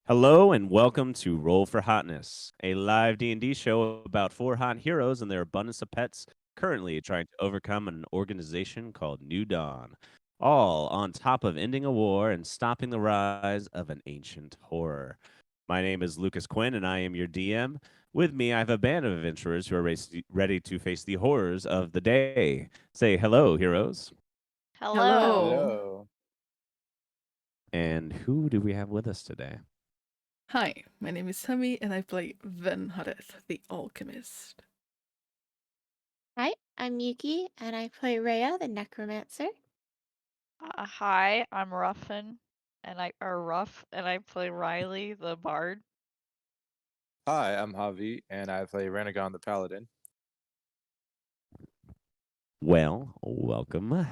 Hello and welcome to Roll for Hotness, a live D&D show about four hot heroes and their abundance of pets currently trying to overcome an organization called New Dawn, all on top of ending a war and stopping the rise of an ancient horror. My name is Lucas Quinn and I am your DM. With me, I have a band of adventurers who are ready to face the horrors of the day. Say hello, heroes. Hello. Hello. And who do we have with us today? Hi, my name is Sami and I play Ven Hareth, the alchemist. Hi, I'm Yuki, and I play Rhea, the necromancer. Hi, I'm Ruffin, and I play Riley, the bard. Hi, I'm Javi, and I play Renegon the Paladin. Well, welcome.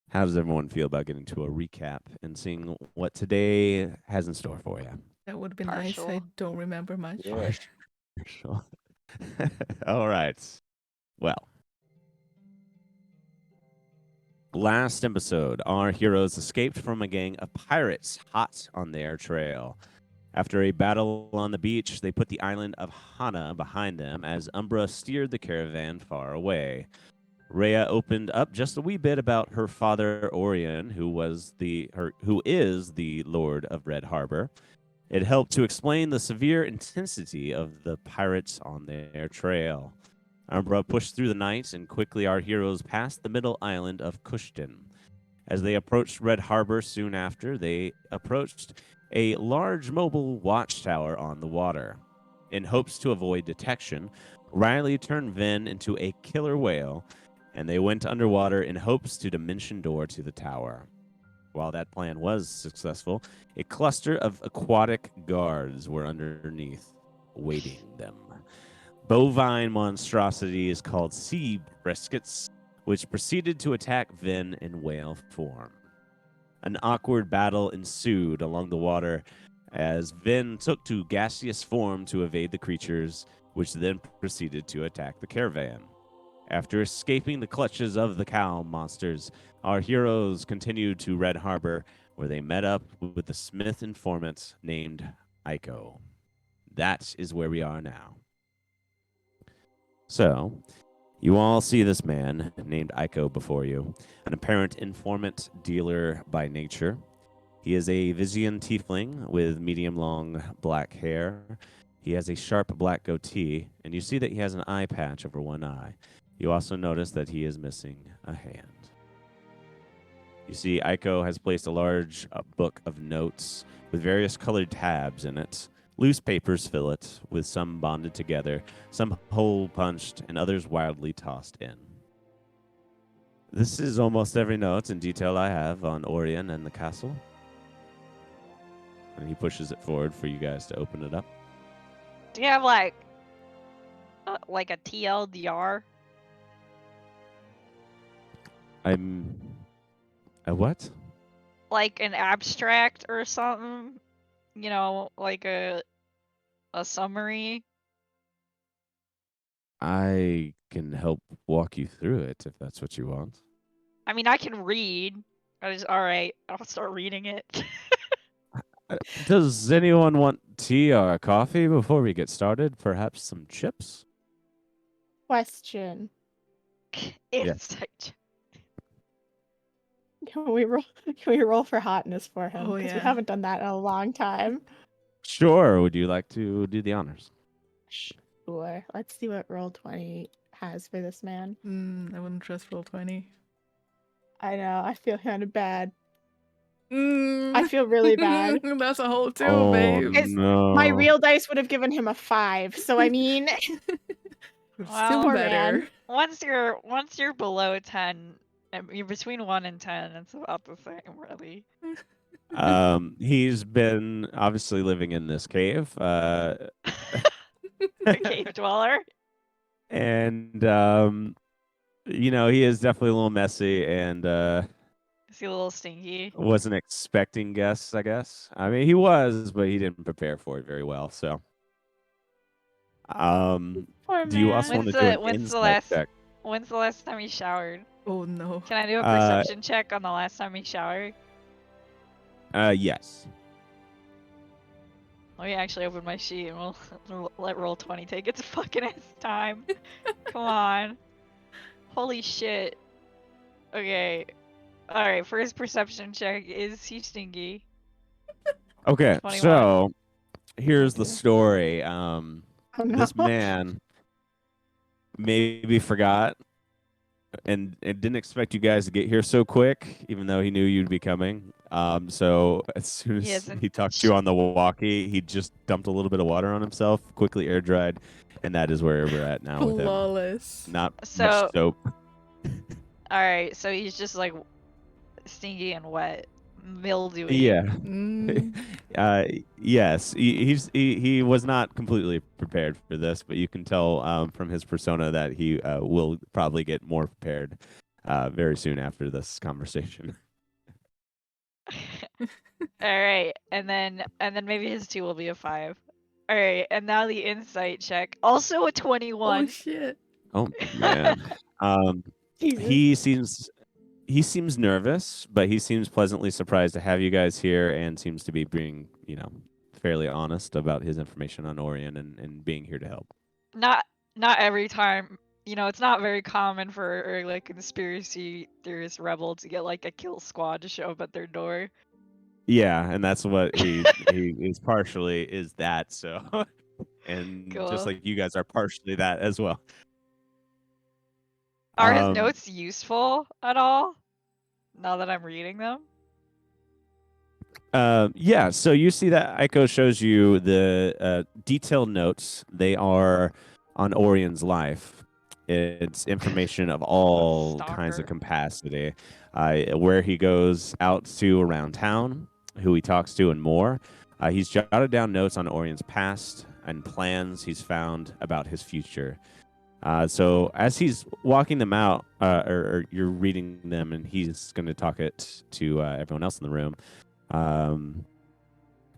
How does everyone feel about getting to a recap and seeing what today has in store for you? That would be nice. I Partial. don't remember much. Yeah. Sure. All right. Well, last episode, our heroes escaped from a gang of pirates hot on their trail. After a battle on the beach, they put the island of Hana behind them as Umbra steered the caravan far away. Rhea opened up just a wee bit about her father Orion, who is the Lord of Red Harbor. It helped to explain the severe intensity of the pirates on their trail. Umbra pushed through the night, and quickly our heroes passed the middle island of Kushtin. As they approached Red Harbor soon after, they approached a large mobile watchtower on the water. In hopes to avoid detection, Riley turned Ven into a killer whale, and they went underwater in hopes to dimension door to the tower. While that plan was successful, a cluster of aquatic guards were underneath, waiting them. Bovine monstrosities called sea briskets, which proceeded to attack Ven in whale form. An awkward battle ensued along the water as Ven took to gaseous form to evade the creatures, which then proceeded to attack the caravan. After escaping the clutches of the cow monsters, our heroes continued to Red Harbor, where they met up with the Smith informant named Aiko. That is where we are now. So, you all see this man named Aiko before you, an apparent informant dealer by nature. He is a Vizian tiefling with medium long black hair. He has a sharp black goatee, and you see that he has an eye patch over one eye. You also notice that he is missing a hand. You see, Aiko has placed a large book of notes with various colored tabs in it. Loose papers fill it, with some bonded together, some hole punched, and others wildly tossed in. This is almost every note and detail I have on Orion and the castle. And he pushes it forward for you guys to open it up. Do you have like a TLDR? I'm. A what? Like an abstract or something? You know, like a summary? I can help walk you through it if that's what you want. I mean, I can read. Alright, I'll start reading it. Does anyone want tea or coffee before we get started? Perhaps some chips? Question: Insight. Can we roll? Can we roll for hotness for him? Oh, Because we yeah. haven't done that in a long time. Sure. Would you like to do the honors? Sure. Let's see what Roll20 has for this man. I wouldn't trust Roll20. I know. I feel kind of bad. I I feel really bad. That's a whole two, Oh, babe. It's- no. My real dice would have given him a 5. So I mean, Well, poor better. man. once you're below 10, you're between 1 and 10, it's about the same, really. He's been obviously living in this cave. A cave dweller. And you know, he is definitely a little messy and Is he a little stinky? wasn't expecting guests, I guess. I mean, he was, but he didn't prepare for it very well. So, Poor do you man. also want to do an insight check? When's the last time he showered? Oh no. Can I do a perception check on the last time he showered? Yes. Let me actually open my sheet and we'll let Roll20 take its fucking ass time. Come on. Holy shit. Okay. Alright, first perception check. Is he stinky? Okay, 21. so here's the Okay. story. Oh no. This man maybe forgot and didn't expect you guys to get here so quick, even though he knew you'd be coming. So as soon He as hasn't he talked to you on the walkie, he just dumped a little bit of water on himself, quickly air dried, and that is where we're at now with him. Flawless. Not So- much soap. Alright, so he's just like stinky and wet. Mildewy. Yeah. Mm. Yes, he was not completely prepared for this, but you can tell from his persona that he will probably get more prepared very soon after this conversation. Alright, and then maybe his 2 will be a 5. Alright, and now the insight check. Also a 21. Oh shit. Oh man, Jesus. he seems nervous, but he seems pleasantly surprised to have you guys here, and seems to be being fairly honest about his information on Orion and being here to help. Not every time. It's not very common for like conspiracy theorist rebel to get like a kill squad to show up at their door. Yeah, and that's what he is partially is that. So, and Cool. just like you guys are partially that as well. Are his Um, notes useful at all? Now that I'm reading them? Yeah, so you see that Aiko shows you the detailed notes. They are on Orion's life. It's information of all kinds of Stalker. capacity, where he goes out to around town, who he talks to, and more. He's jotted down notes on Orion's past and plans he's found about his future. So as he's walking them out, or you're reading them, and he's going to talk it to everyone else in the room.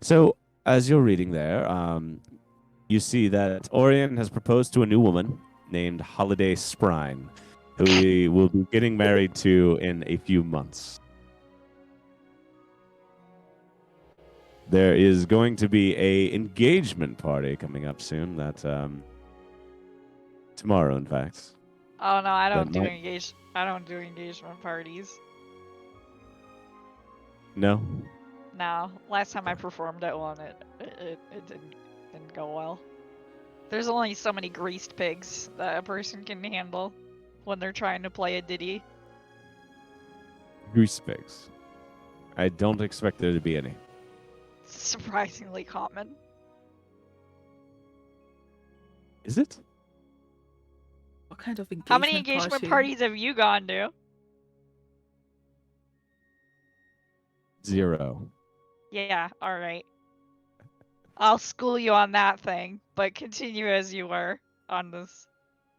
So as you're reading there, you see that Orion has proposed to a new woman named Holiday Sprine, who he will be getting married to in a few months. There is going to be a engagement party coming up soon. That tomorrow, in fact. Oh no, I don't That do might- I don't do engagement parties. No. No, last time I performed at one, it didn't go well. There's only so many greased pigs that a person can handle when they're trying to play a ditty. Grease pigs. I don't expect there to be any. Surprisingly common. Oh, Is it? What kind of engagement How many engagement party? parties have you gone to? 0. Yeah, alright. I'll school you on that thing, but continue as you were on this.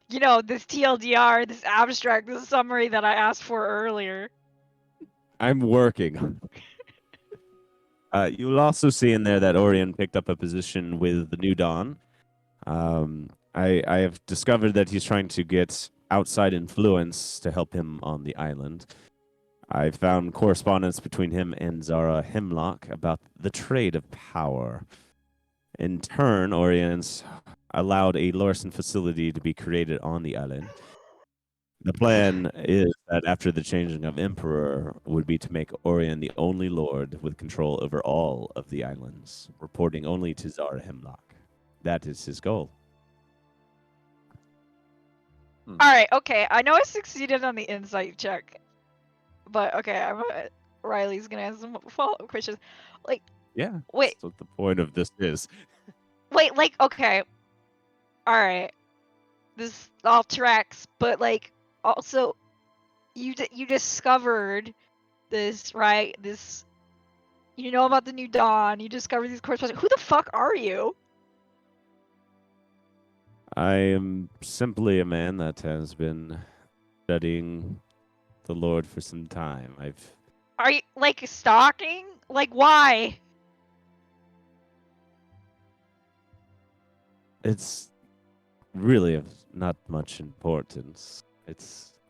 This TLDR, this abstract, this summary that I asked for earlier. I'm working. You'll also see in there that Orion picked up a position with the New Dawn. I have discovered that he's trying to get outside influence to help him on the island. I found correspondence between him and Zara Hemlock about the trade of power. In turn, Orion's allowed a Larson facility to be created on the island. The plan is that after the changing of Emperor would be to make Orion the only lord with control over all of the islands, reporting only to Zara Hemlock. That is his goal. Alright, okay, I know I succeeded on the insight check. But okay, Riley's gonna ask some follow-up questions. Yeah. Wait. That's what the point of this is. Wait, okay. Alright. This all tracks, but also you discovered this, right? This about the New Dawn, you discovered these correspondence. Who the fuck are you? I am simply a man that has been studying the Lord for some time. Are you stalking? Why? It's really of not much importance.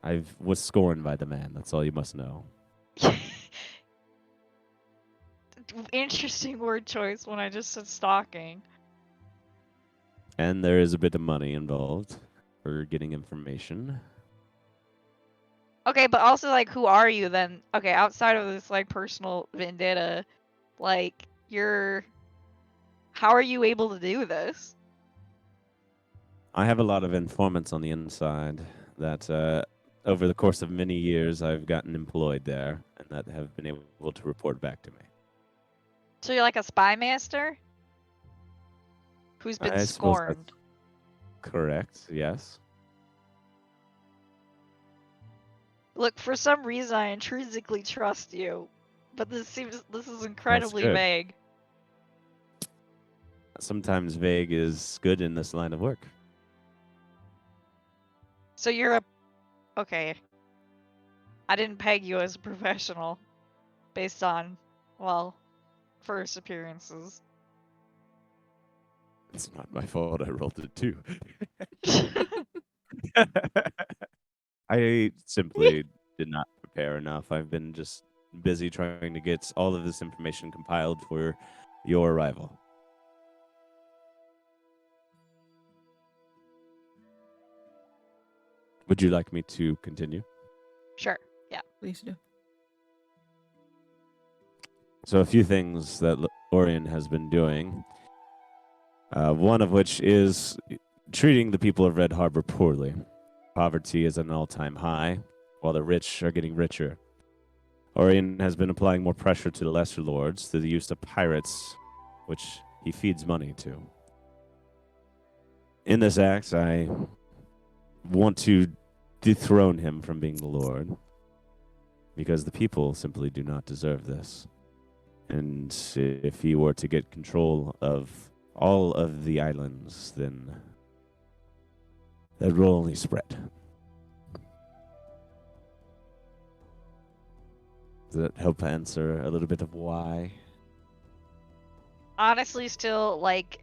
I was scorned by the man. That's all you must know. interesting word choice when I just said stalking. And there is a bit of money involved for getting information. Okay, but also like, who are you then? Okay, outside of this like personal vendetta, like how are you able to do this? I have a lot of informants on the inside that over the course of many years I've gotten employed there and that have been able to report back to me. So you're like a spy master who's been I suppose that's scorned. correct, yes. Look, for some reason I intrinsically trust you, but this is incredibly good. vague. Sometimes vague is good in this line of work. So you're a okay. I didn't peg you as a professional based on, well, first appearances. It's not my fault. I rolled it too. I simply did not prepare enough. I've been just busy trying to get all of this information compiled for your arrival. Would you like me to continue? Sure. Yeah. Please do. So a few things that Orion has been doing. One of which is treating the people of Red Harbor poorly. Poverty is at an all-time high, while the rich are getting richer. Orion has been applying more pressure to the lesser lords through the use of pirates, which he feeds money to. In this act, I want to dethrone him from being the lord, because the people simply do not deserve this. And if he were to get control of all of the islands, then that will only spread. Does that help answer a little bit of why? Honestly, still like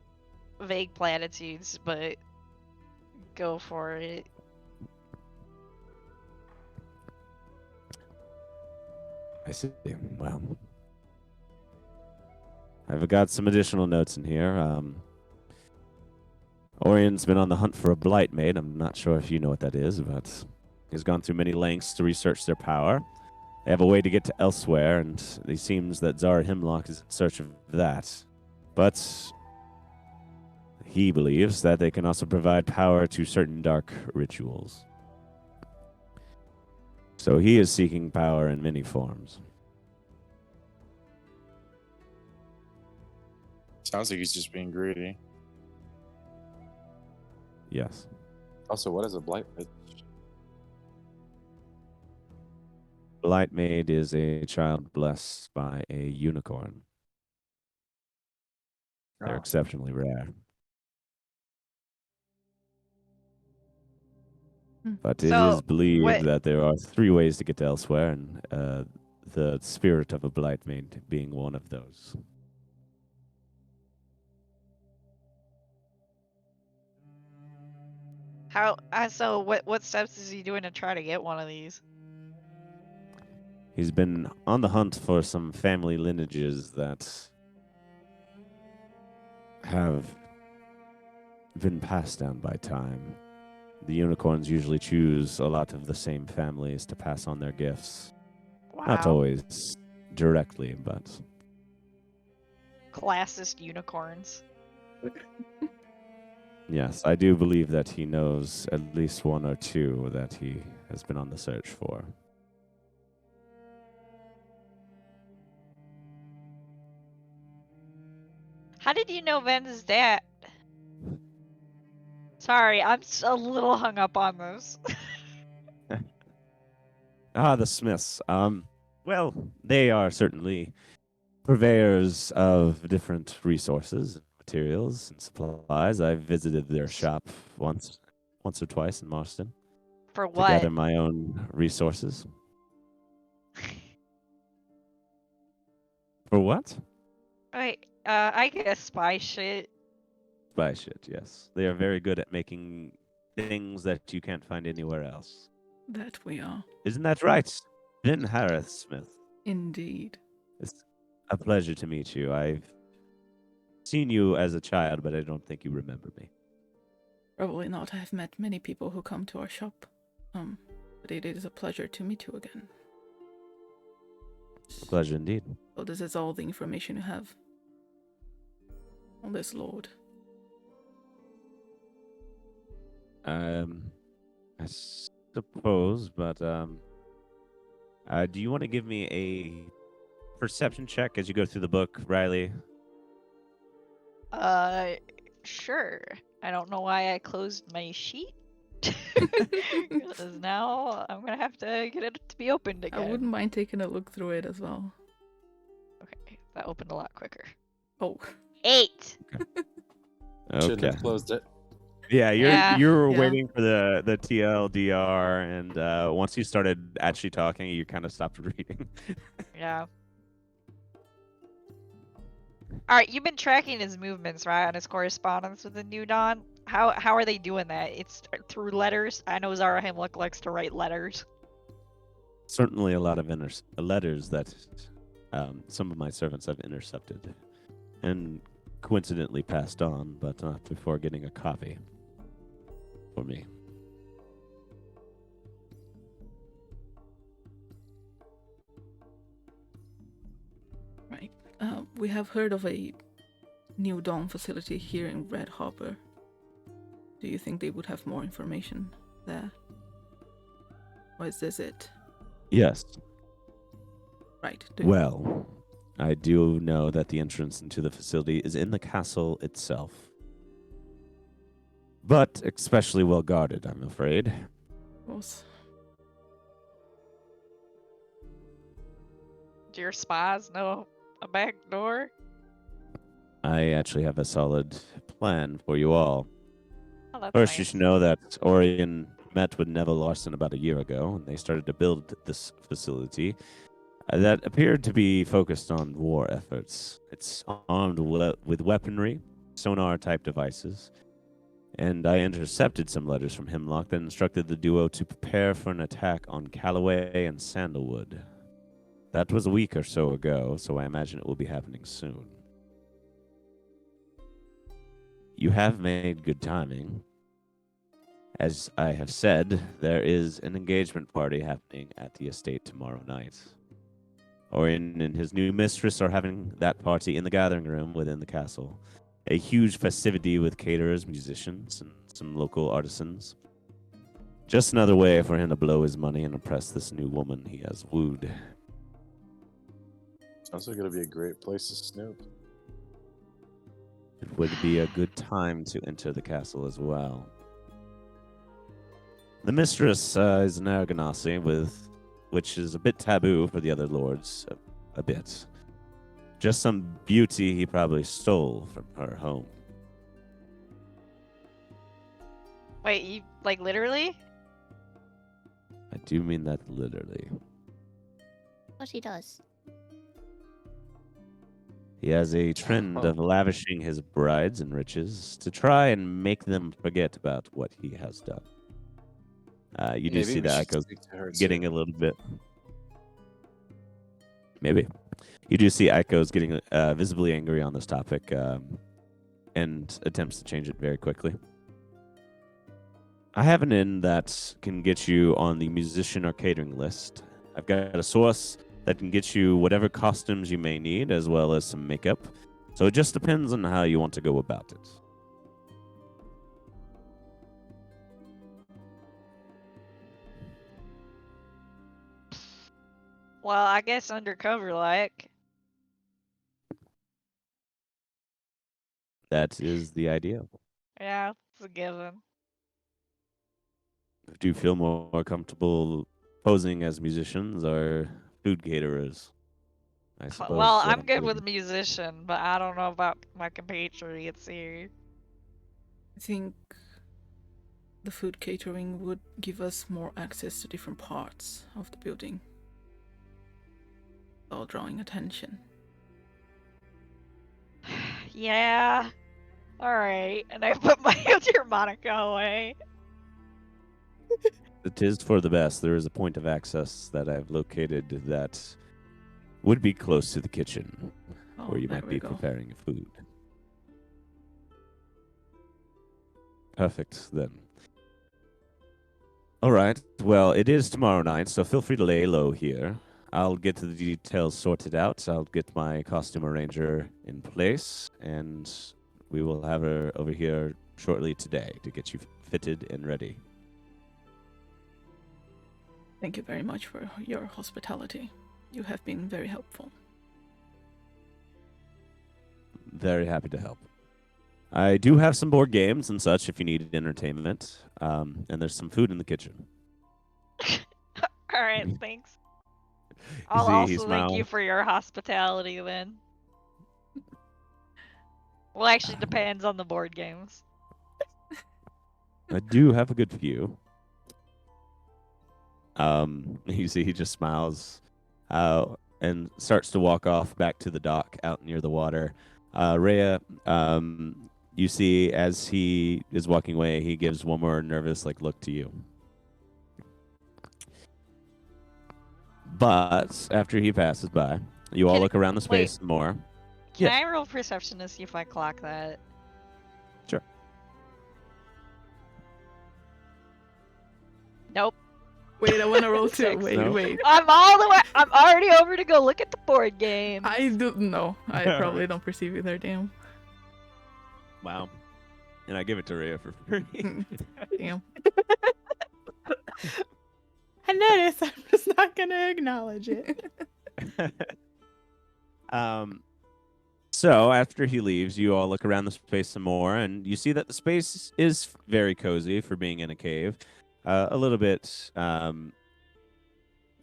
vague platitudes, but go for it. I see. Well, I've got some additional notes in here. Orion's been on the hunt for a blight maid. I'm not sure if you know what that is, but he's gone through many lengths to research their power. They have a way to get to elsewhere, and it seems that Zara Hemlock is in search of that. But he believes that they can also provide power to certain dark rituals. So he is seeking power in many forms. Sounds like he's just being greedy. Yes. Also, what is a blight witch? Blight maid is a child blessed by a unicorn. They're Oh. exceptionally rare. But it So, is believed what- that there are 3 ways to get to elsewhere, and the spirit of a blight maid being one of those. So what steps is he doing to try to get one of these? He's been on the hunt for some family lineages that have been passed down by time. The unicorns usually choose a lot of the same families to pass on their gifts. Wow. Not always directly, but Classist unicorns. yes, I do believe that he knows at least 1 or 2 that he has been on the search for. How did you know Ven's dad? Sorry, I'm a little hung up on this. The Smiths. Well, they are certainly purveyors of different resources, materials, and supplies. I've visited their shop once or twice in Marston For to what? gather my own resources. For what? Wait, I guess spy shit. Spy shit, yes. They are very good at making things that you can't find anywhere else. That we are. Isn't that right? Ben Harris Smith. Indeed. A pleasure to meet you. I've seen you as a child, but I don't think you remember me. Probably not. I have met many people who come to our shop. But it is a pleasure to meet you again. A pleasure indeed. So this is all the information you have on this lord. I suppose, but do you want to give me a perception check as you go through the book, Riley? Sure. I don't know why I closed my sheet. Because now I'm gonna have to get it to be opened I again. wouldn't mind taking a look through it as well. Okay, that opened a lot quicker. Oh, 8. Shouldn't Okay. have closed it. Yeah, Yeah. you're Yeah. waiting for the TLDR, and once you started actually talking, you kind of stopped reading. Yeah. Alright, you've been tracking his movements, right, on his correspondence with the New Dawn. How are they doing that? It's through letters? I know Zarahim likes to write letters. Certainly, a lot of letters that some of my servants have intercepted, and coincidentally passed on, but not before getting a copy for me. right. We have heard of a New Dawn facility here in Red Harbor. Do you think they would have more information there? Or is this it? Yes. Right. Well, I do know that the entrance into the facility is in the castle itself, but especially well guarded, I'm afraid. Of course. Do your spies know a back door? I actually have a solid plan for you all. Oh, that's First, you nice. should know that Orion met with Neville Larson about a year ago, and they started to build this facility that appeared to be focused on war efforts. It's armed with weaponry, sonar-type devices, and I intercepted some letters from Hemlock that instructed the duo to prepare for an attack on Callaway and Sandalwood. That was a week or so ago, so I imagine it will be happening soon. You have made good timing. As I have said, there is an engagement party happening at the estate tomorrow night. Orion and his new mistress are having that party in the gathering room within the castle. A huge festivity with caterers, musicians, and some local artisans. Just another way for him to blow his money and impress this new woman he has wooed. Sounds like it'll be a great place to snoop. It would be a good time to enter the castle as well. The mistress is an Aragonasi, which is a bit taboo for the other lords, a bit. Just some beauty he probably stole from her home. Wait, you like literally? I do mean that literally. What she does. He has a trend of lavishing his brides in riches to try and make them forget about what he has done. You do Maybe see we that should Aiko's speak to her getting too. a little bit. Maybe. You do see Aiko's getting visibly angry on this topic and attempts to change it very quickly. I have an inn that can get you on the musician or catering list. I've got a source that can get you whatever costumes you may need, as well as some makeup. So it just depends on how you want to go about it. Well, I guess undercover like. That is the idea. Yeah, it's a given. Do you feel more comfortable posing as musicians or food caterers? I suppose. Well, what I'm good doing. with musician, but I don't know about my compatriots here. I think the food catering would give us more access to different parts of the building, while drawing attention. Yeah. Alright. And I put my harmonica away. It is for the best. There is a point of access that I've located that would be close to the kitchen, Oh, where you there might we be go. preparing your food. Perfect, then. All right. Well, it is tomorrow night, so feel free to lay low here. I'll get the details sorted out. I'll get my costume arranger in place, and we will have her over here shortly today to get you fitted and ready. Thank you very much for your hospitality. You have been very helpful. Very happy to help. I do have some board games and such if you need entertainment, and there's some food in the kitchen. All right, thanks. You I'll see, he also thank you smiles. for your hospitality then. Well, actually, depends on the board games. I do have a good few. You see, he just smiles, and starts to walk off back to the dock out near the water. Rhea, you see as he is walking away, he gives one more nervous look to you. But after he passes by, you all Can- look around the wait. space some more. Can Yes. I roll perception to see if I clock that? Sure. Nope. Wait, I want to roll too. Six. Wait, No. wait. I'm already over to go look at the board game. I do no. I probably don't perceive you there. Damn. Wow. And I give it to Rhea for free. Damn. I noticed. I'm just not gonna acknowledge it. So after he leaves, you all look around the space some more, and you see that the space is very cozy for being in a cave. A little bit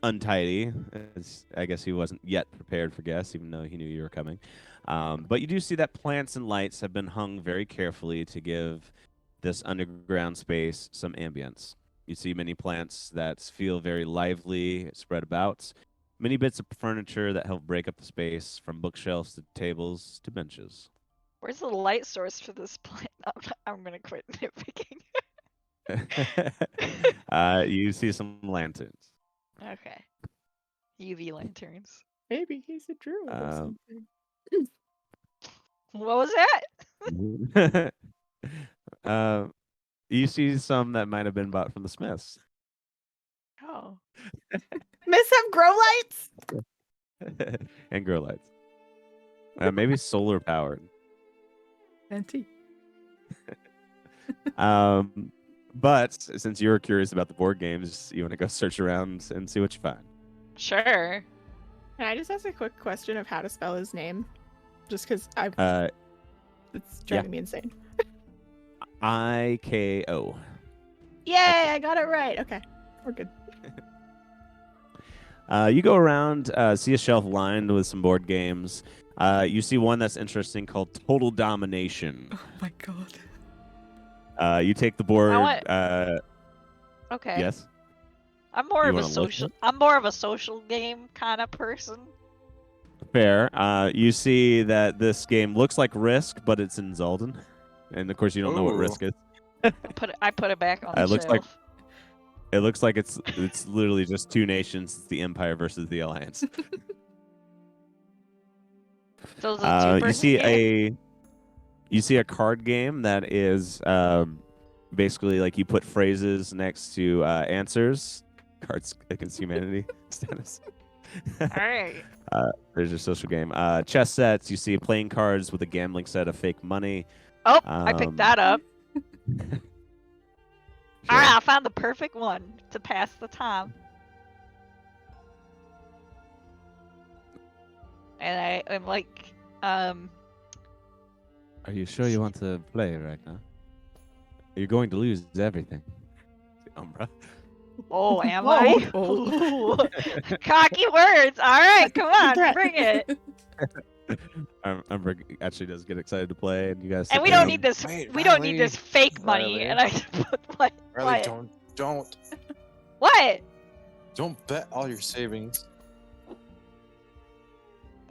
untidy, as I guess he wasn't yet prepared for guests, even though he knew you were coming. But you do see that plants and lights have been hung very carefully to give this underground space some ambience. You see many plants that feel very lively, spread about. Many bits of furniture that help break up the space, from bookshelves to tables to benches. Where's the light source for this plant? I'm gonna quit nitpicking. You see some lanterns. Okay. UV lanterns. Maybe he's a druid or Um, something. What was that? You see some that might have been bought from the Smiths. Oh. Miss have grow lights? And grow lights. Maybe solar powered. Auntie. But since you're curious about the board games, you want to go search around and see what you find. Sure. Can I just ask a quick question of how to spell his name? Just because it's driving me insane. IKO. Yay, I got it right. Okay, we're good. You go around, see a shelf lined with some board games. You see one that's interesting called Total Domination. Oh my god. You take the board. want- Okay. Yes. I'm more You of a wanna look social. it? I'm more of a social game kind of person. Fair. You see that this game looks like Risk, but it's in Zolden, and of course you don't know what Ooh. Risk is. I put it back on the It looks shelf. like- It looks like it's literally just two nations: it's the Empire versus the Alliance. So it's a You see a card game that is basically like you put phrases next to answers. Cards Against Humanity status. All right. There's your social game. Chess sets. You see playing cards with a gambling set of fake money. Oh, I picked that up. All right, I found the perfect one to pass the time. And I'm like, Are you sure you want to play right now? You're going to lose everything. Umbra. oh, am Whoa. I? Oh. Ooh. Cocky words. All right, come on, Threat. bring it. Umbra actually does get excited to play, and you guys. And sit we don't down. need this. Wait, we don't need Riley. this fake money. Riley. And I put what? Riley, What? don't What? bet all your savings.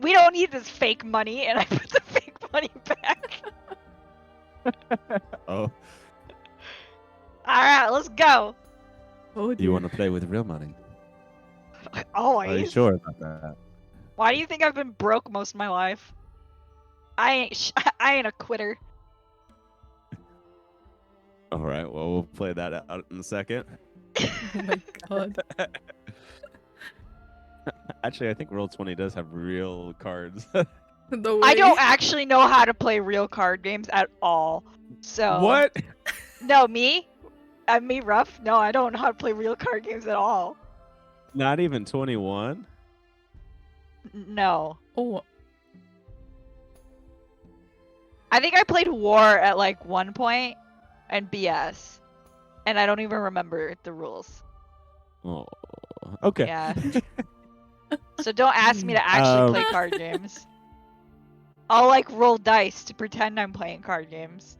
We don't need this fake money. And I put the fake money back. Oh, All right, let's go. Oh dear. you want to play with real money? Are you Always. sure about that? Why do you think I've been broke most of my life? I ain't a quitter. All right, well, we'll play that out in a second. Oh my god. Actually, I think Roll20 does have real cards. No I way. don't actually know how to play real card games at all. So What? No, me? Me rough? No, I don't know how to play real card games at all. Not even 21? No. Oh, I think I played War at like one point and BS. And I don't even remember the rules. Oh, okay. Yeah. So don't ask me to actually play card games. I'll like roll dice to pretend I'm playing card games.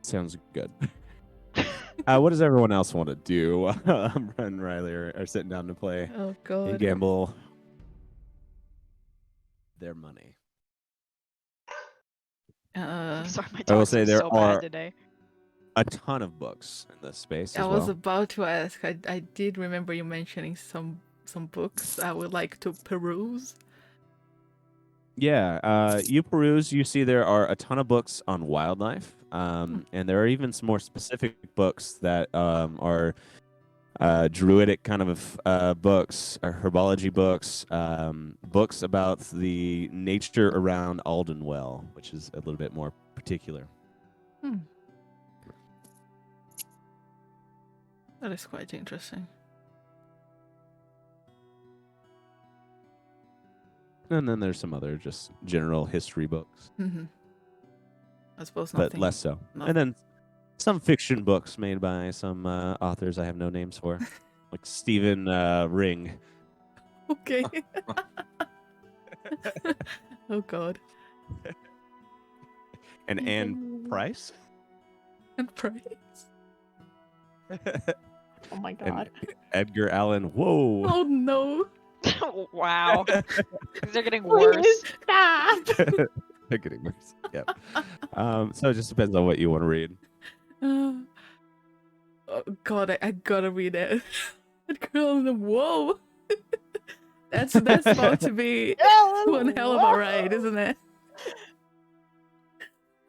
Sounds good. What does everyone else want to do? Brent and Riley are sitting down to play oh and god. gamble their money. I'm sorry, my I will dogs say are there so are bad today. a ton of books in this space I as was well. about to ask. I did remember you mentioning some books I would like to peruse. Yeah, you peruse, you see there are a ton of books on wildlife, and there are even some more specific books that are druidic kind of books, or herbology books, books about the nature around Aldenwell, which is a little bit more particular. That is quite interesting. And then there's some other just general history books, Mm-hmm. I suppose but nothing. less so. nothing. And then some fiction books made by some authors I have no names for, like Stephen Ring. Okay. Oh god. And Anne Price. And praise. Oh my And god. Edgar Allan. Whoa. Oh no. Wow. These are getting worse. Please stop. They're getting worse. Yep. So it just depends on what you want to read. Oh god, I gotta read it. Girl, whoa. That's about to be one hell of a ride, isn't it?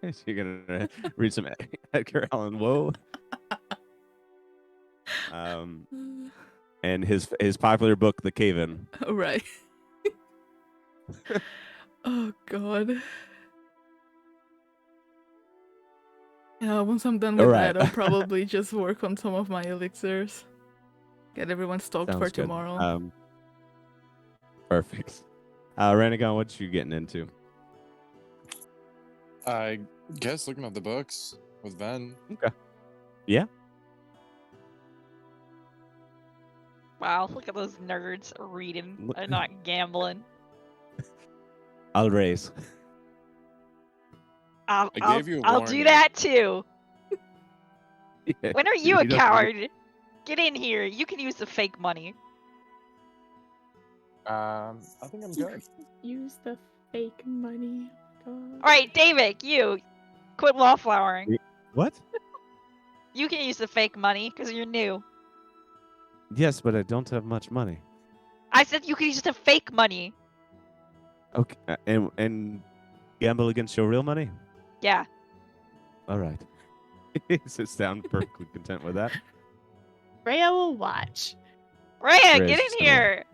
So you're gonna read some Edgar Allan Poe. And his popular book, The Cave-In. All right. Oh god. Yeah, once I'm done with Alright. that, I'll probably just work on some of my elixirs. Get everyone stocked for Sounds good. tomorrow. Perfect. Ranagon, what you getting into? I guess looking at the books with Ven. Okay. Yeah. Wow, look at those nerds reading and not gambling. I'll raise. I gave you a I'll do warning. that too. When are you a He doesn't- coward? Get in here. You can use the fake money. I think I'm good. Use the fake money. Oh my god. All right, David, you quit wallflowering. What? You can use the fake money because you're new. Yes, but I don't have much money. I said you can use the fake money. Okay, and gamble against your real money? Yeah. All right. Sits down perfectly content with that. Rhea will watch. Rhea, Riz, get in so- here.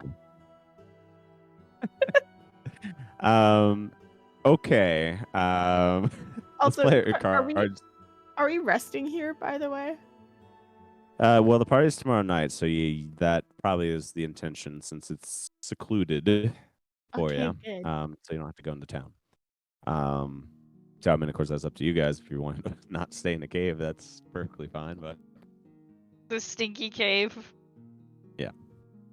Okay. Let's Also, play are cards. we resting here, by the way? Well, the party's tomorrow night, so that probably is the intention since it's secluded for Okay, you. good. So you don't have to go into town. So I mean, of course, that's up to you guys. If you want to not stay in the cave, that's perfectly fine. But The stinky cave. Yeah.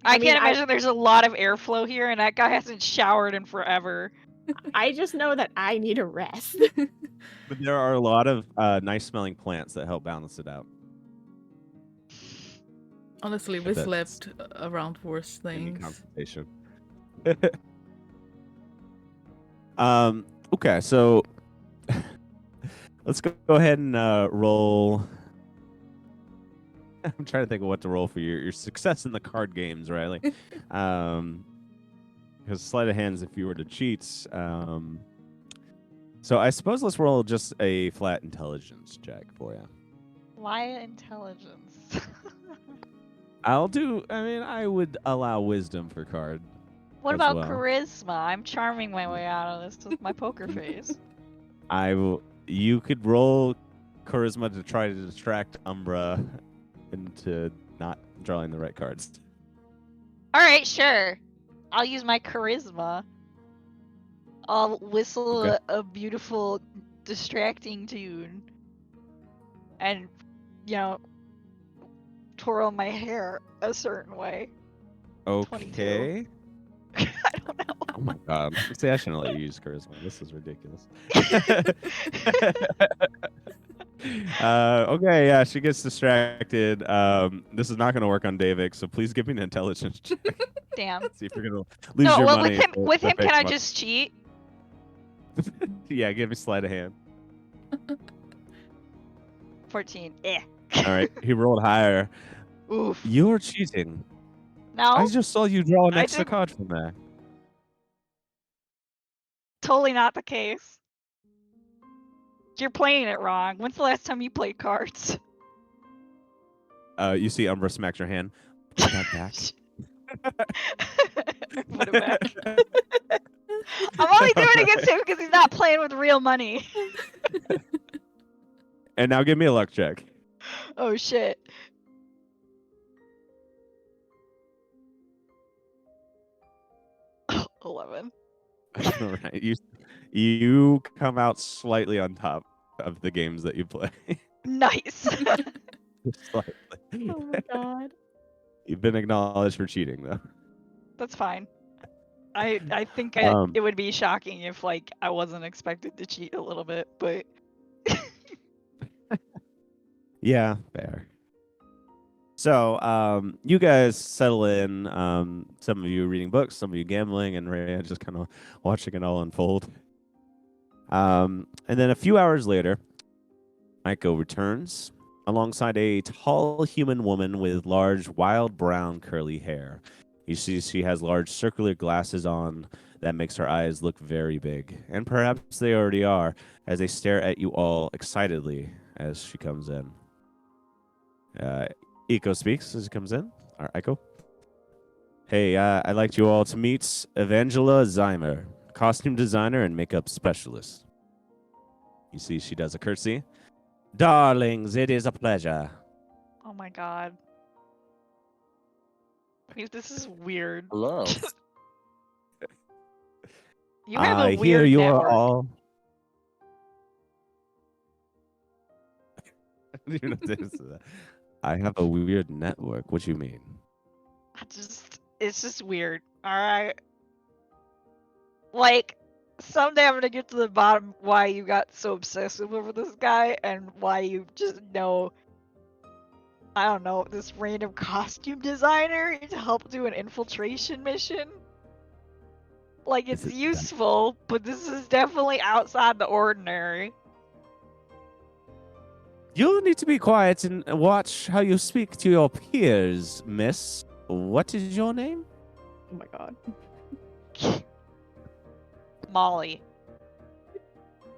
I I mean, can't imagine there's a lot of airflow here, and that guy hasn't showered in forever. I just know that I need a rest. but there are a lot of nice smelling plants that help balance it out. Honestly, we That's- slept around worse Any things. consultation. Okay, so let's go ahead and roll. I'm trying to think of what to roll for your success in the card games, Riley. because sleight of hands, if you were to cheat. So I suppose let's roll just a flat intelligence check for you. Why intelligence? I would allow wisdom for card. What as about well. charisma? I'm charming my way out of this with my poker face. You could roll charisma to try to distract Umbra into not drawing the right cards. All right, sure. I'll use my charisma. I'll whistle Okay. a beautiful, distracting tune, and twirl my hair a certain way. Okay. 22. I don't know. Oh my god. See, I shouldn't let you use charisma. This is ridiculous. Okay, yeah, she gets distracted. This is not going to work on Davik, so please give me an intelligence check. Damn. See if you're going to lose No, your well, money. with him, can I money. just cheat? Yeah, give me sleight of hand. 14. All right, he rolled higher. Oof. You're cheating. No, I just saw you draw an I extra didn't. card from there. Totally not the case. You're playing it wrong. When's the last time you played cards? You see Umbra smacks your hand. Put that back. Put it back. I'm only doing it against him because he's not playing with real money. And now give me a luck check. Oh shit. Oh, 11. All right, you come out slightly on top of the games that you play. Nice. Slightly. Oh my god. You've been acknowledged for cheating, though. That's fine. I think Um, it would be shocking if I wasn't expected to cheat a little bit, but Yeah, fair. So, you guys settle in. Some of you reading books, some of you gambling, and Rhea just kind of watching it all unfold. And then a few hours later, Aiko returns alongside a tall human woman with large, wild brown curly hair. You see she has large circular glasses on that makes her eyes look very big. And perhaps they already are, as they stare at you all excitedly as she comes in. Eiko speaks as he comes in. Or Aiko. Hey, I'd like you all to meet Evangela Zymer, costume designer and makeup specialist. You see she does a curtsy. Darlings, it is a pleasure. oh my god. This is weird. Hello. You have I a hear weird you network. are all. You know, I have a weird network. What do you mean? It's just weird. All right. Like, someday I'm gonna get to the bottom why you got so obsessive over this guy and why you just know, I don't know, this random costume designer to help do an infiltration mission. Like, Is it's it that- useful, but this is definitely outside the ordinary. You'll need to be quiet and watch how you speak to your peers, miss. What is your name? Oh my god. Molly.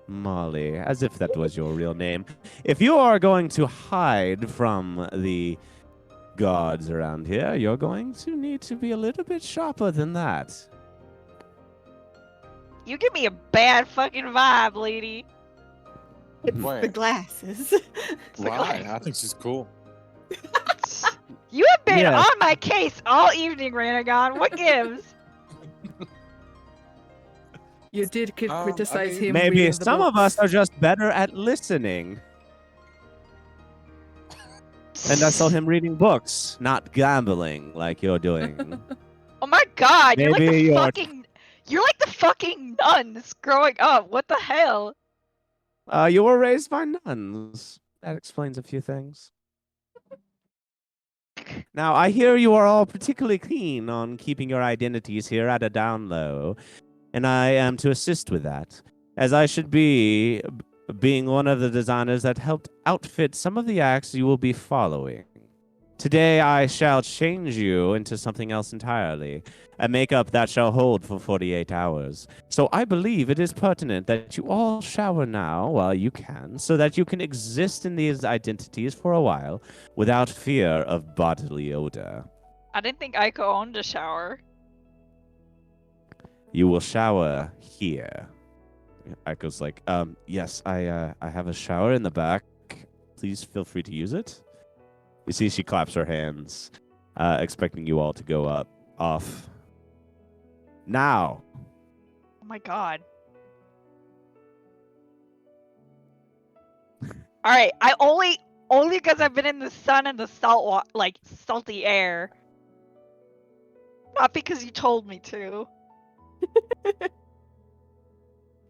Molly, as if that was your real name. If you are going to hide from the guards around here, you're going to need to be a little bit sharper than that. You give me a bad fucking vibe, lady. It's the Wait. glasses. Why? I think she's cool. You have been Yeah. on my case all evening, Ranagon. What gives? You did I criticize mean- him. Maybe reading the some of us books. are just better at listening. And I saw him reading books, not gambling like you're doing. Oh my god, you're like Maybe the you're- fucking you're like the fucking nuns growing up. What the hell? You were raised by nuns. That explains a few things. Now, I hear you are all particularly keen on keeping your identities here at a down low, and I am to assist with that, as I should be, being one of the designers that helped outfit some of the acts you will be following. Today I shall change you into something else entirely, a makeup that shall hold for 48 hours. So I believe it is pertinent that you all shower now while you can, so that you can exist in these identities for a while without fear of bodily odor. I didn't think Aiko owned a shower. You will shower here. Aiko's like, yes, I have a shower in the back. Please feel free to use it. You see, she claps her hands, expecting you all to go off. Now. Oh my god. All right, I only because I've been in the sun and the salty air. Not because you told me to.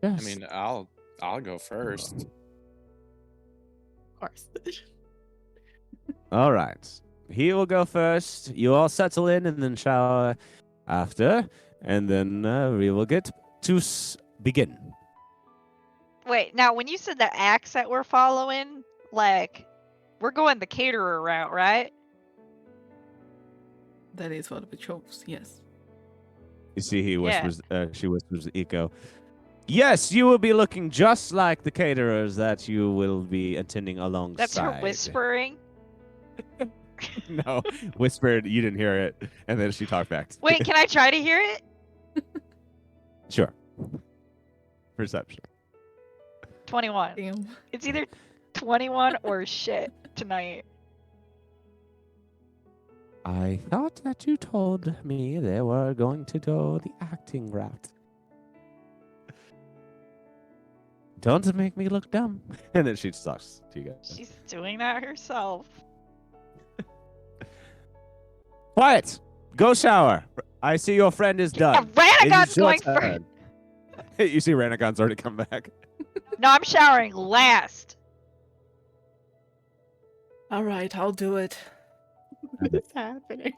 I mean, I'll go first. Of course. All right. He will go first. You all settle in and then shower after. And then we will get to begin. Wait, now when you said the axe that we're following, like, we're going the caterer route, right? That is what we chose, yes. You see, she whispers to Iko, yes, you will be looking just like the caterers that you will be attending alongside. That's her whispering. No, whispered, you didn't hear it. And then she talked back. Wait, can I try to hear it? Sure. Perception. 21. Damn. It's either 21 or shit tonight. I thought that you told me they were going to go the acting route. Don't make me look dumb. And then she talks to you guys. She's doing that herself. Quiet! Go shower. I see your friend is done. Ranagon's It's your going first. turn. You see Ranagon's already come back. No, I'm showering last. All right, I'll do it. What is happening?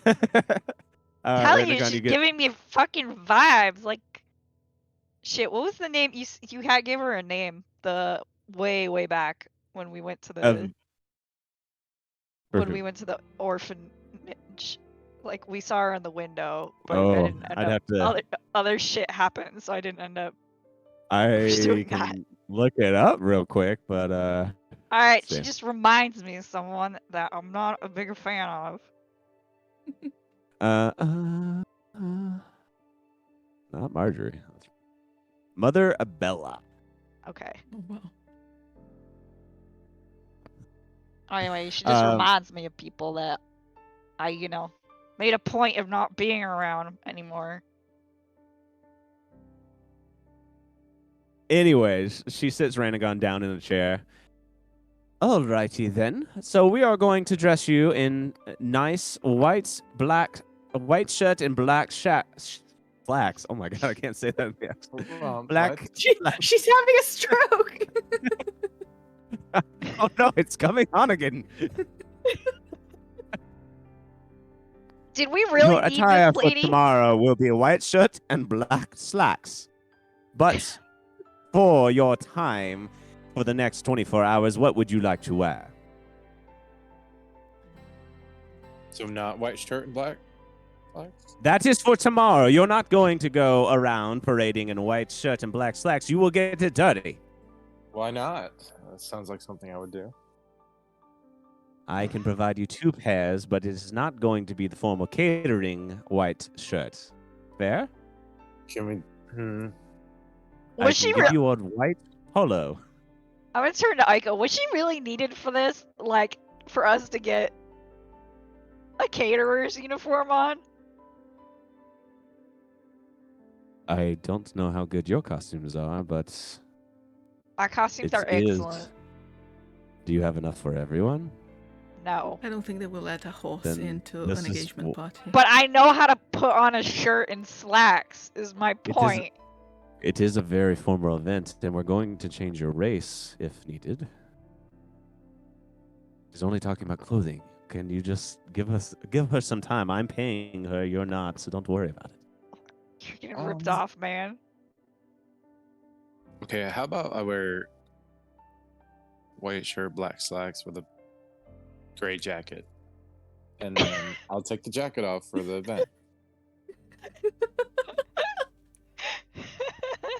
Telling you, Ranagon, she's giving me fucking vibes. Like, shit. What was the name you had? Gave her a name. The way back when we went to the orphanage. Like, we saw her in the window, but I didn't end I'd up. have to. Other shit happened, so I didn't end up. I doing that. can look it up real quick, but All right, she see. just reminds me of someone that I'm not a bigger fan of. Not Marjorie. Mother Abella. Okay. Oh, wow. Anyway, she just Um, reminds me of people that I, made a point of not being around anymore. Anyways, she sits Ranagon down in a chair. Alrighty then. So we are going to dress you in nice white shirt and black slacks. Oh my god, I can't say that. Black. What? She's having a stroke. Oh no, it's coming on again. Did we really Your need attire this for lady? tomorrow will be a white shirt and black slacks. But for your time for the next 24 hours, what would you like to wear? So not white shirt and black slacks? That is for tomorrow. You're not going to go around parading in a white shirt and black slacks. You will get it dirty. Why not? That sounds like something I would do. I can provide you 2 pairs, but it is not going to be the formal catering white shirt. Fair? Can we? I Was can she? give you a white polo. I'm gonna turn to Aiko. Was she really needed for this? Like, for us to get a caterer's uniform on? I don't know how good your costumes are, but Our costumes are it is. excellent. Do you have enough for everyone? No. I don't think they will let a horse Then into this an is engagement party. But I know how to put on a shirt and slacks, is my is- point. It is a very formal event, and we're going to change your race if needed. She's only talking about clothing. Can you just give her some time? I'm paying her, you're not, so don't worry about it. You're getting ripped off, man. Okay, how about I wear white shirt, black slacks with a gray jacket. And then I'll take the jacket off for the event.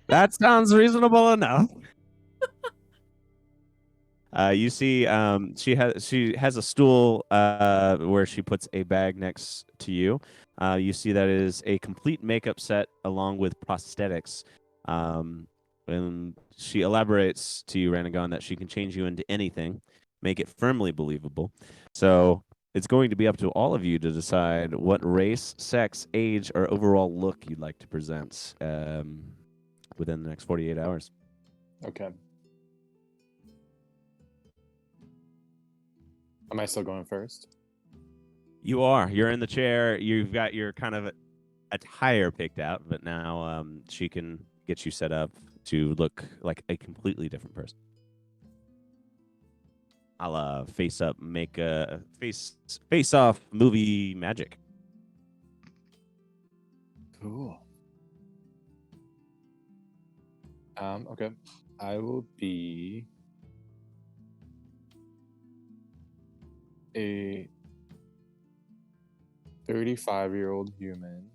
That sounds reasonable enough. You see, she has a stool where she puts a bag next to you. You see that it is a complete makeup set along with prosthetics. And she elaborates to you, Ranagon, that she can change you into anything, make it firmly believable. So it's going to be up to all of you to decide what race, sex, age, or overall look you'd like to present within the next 48 hours. Okay. Am I still going first? You are. You're in the chair. You've got your kind of attire picked out, but now she can get you set up to look like a completely different person. I'll face up, make a face off movie magic. Cool. Okay. I will be a 35-year-old human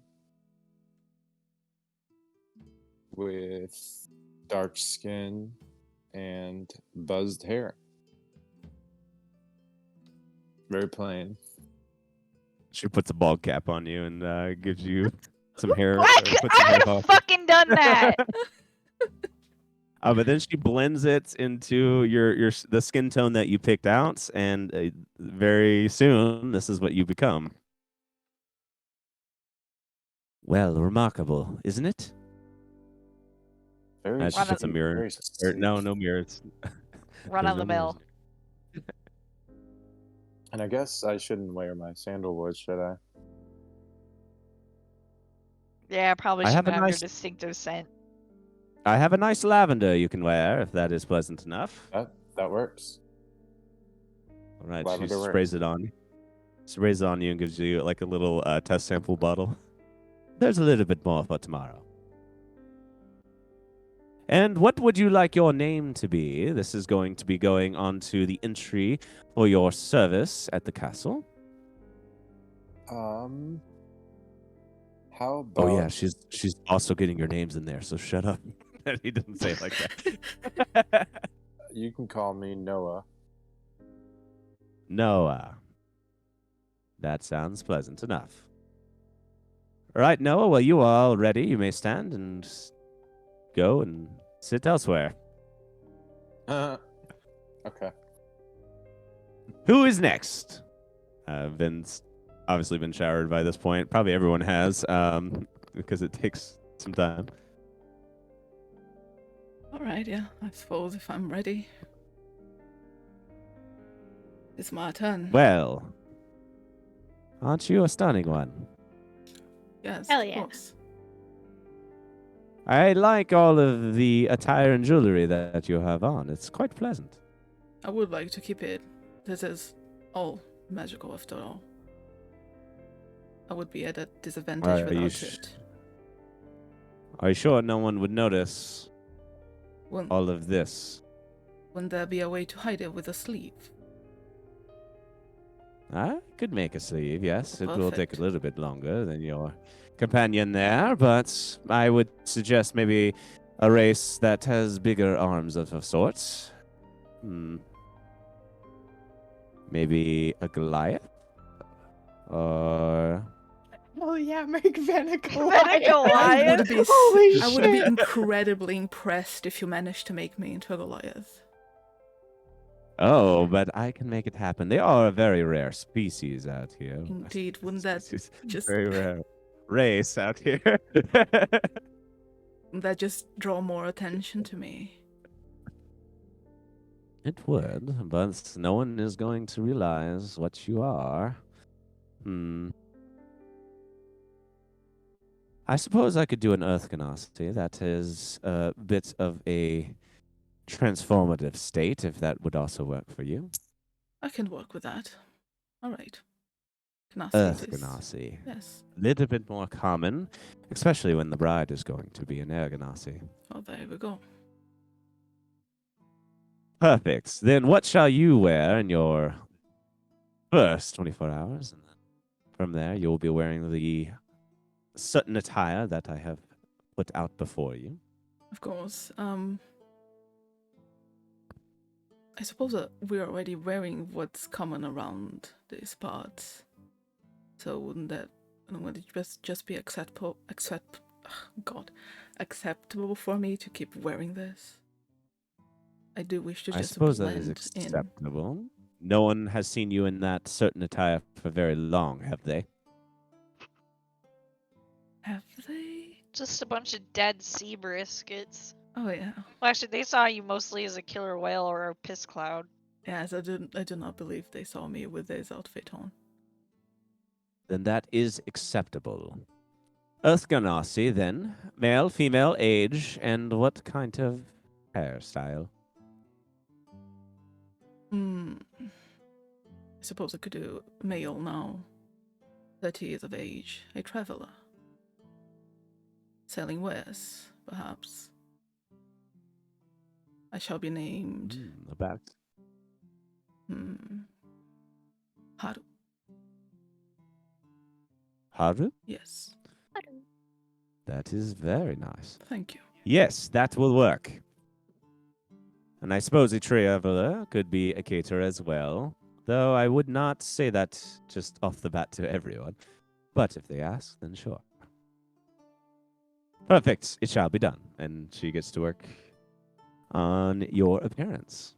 with dark skin and buzzed hair. Very plain. She puts a bald cap on you and gives you some hair. I puts some hair could have off. fucking done that. But then she blends it into the skin tone that you picked out, and very soon this is what you become. Well, remarkable, isn't it? Very She puts a sweet, mirror. very Or, no sweet. mirrors. Run There's of the no mirrors. mill. And I guess I shouldn't wear my sandalwood, should I? Yeah, probably I have shouldn't a have nice- your distinctive scent. I have a nice lavender you can wear if that is pleasant enough. That works. All right, Lavender she works. sprays it on you. Sprays it on you and gives you like a little test sample bottle. There's a little bit more for tomorrow. And what would you like your name to be? This is going to be going onto the entry for your service at the castle. How about? Oh yeah, she's also getting your names in there, so shut up. He didn't say it like that. You can call me Noah. Noah. That sounds pleasant enough. All right, Noah, well, you are all ready. You may stand and go and sit elsewhere. Okay. Who is next? Vin's obviously been showered by this point. Probably everyone has, because it takes some time. All right, yeah, I suppose if I'm ready. It's my turn. Well, aren't you a stunning one? Yes, Hell of yeah. course. I like all of the attire and jewelry that you have on. It's quite pleasant. I would like to keep it. This is all magical after all. I would be at a disadvantage Are you without it. Are you sure no one would notice Wouldn't, all of this? wouldn't there be a way to hide it with a sleeve? I could make a sleeve, yes. It will take Perfect. a little bit longer than your companion there, but I would suggest maybe a race that has bigger arms of sorts. Maybe a Goliath? Or... Oh yeah, make Vanna Vanna I would Goliath? be, Holy I would be shit. incredibly impressed if you managed to make me into a Goliath. Oh, but I can make it happen. They are a very rare species out here. Indeed, wouldn't that Species. just Very rare race out here. wouldn't that just draw more attention to me? It would, but no one is going to realize what you are. I suppose I could do an Earth Ganassi. That is a bit of a transformative state, if that would also work for you. I can work with that. All right. Ganassi Earth it is. Ganassi. Yes. Little bit more common, especially when the bride is going to be an Air Ganassi. Oh, there we go. Perfect. Then what shall you wear in your first 24 hours, and then from there you will be wearing the certain attire that I have put out before you. Of course. I suppose that we're already wearing what's common around these parts. So wouldn't it just be acceptable for me to keep wearing this? I do wish to I just suppose that is blend in. acceptable. No one has seen you in that certain attire for very long, have they? Have they? Just a bunch of dead sea briskets. Oh yeah. Well, actually, they saw you mostly as a killer whale or a piss cloud. Yes, I do not believe they saw me with this outfit on. Then that is acceptable. Earth Ganassi, then. Male, female, age, and what kind of hairstyle? I suppose I could do male now. 30 years of age, a traveler. Selling wares, perhaps. I shall be named About. Haru. Haru? Yes. That is very nice. Thank you. Yes, that will work. And I suppose a traveler could be a caterer as well, though I would not say that just off the bat to everyone. But if they ask, then sure. Perfect. It shall be done. And she gets to work on your appearance.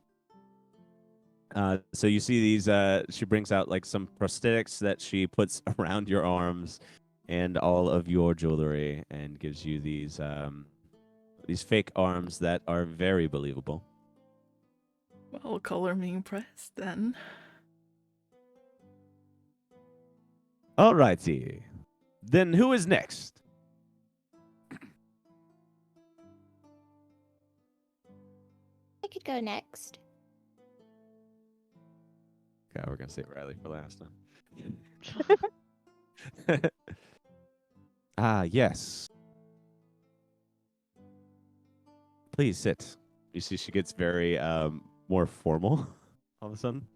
So you see these, she brings out like some prosthetics that she puts around your arms and all of your jewelry and gives you these fake arms that are very believable. Well, color me impressed then. Alrighty. Then who is next? I could go next. Okay, we're gonna save Riley for last time. Yes. Please sit. You see, she gets very more formal all of a sudden.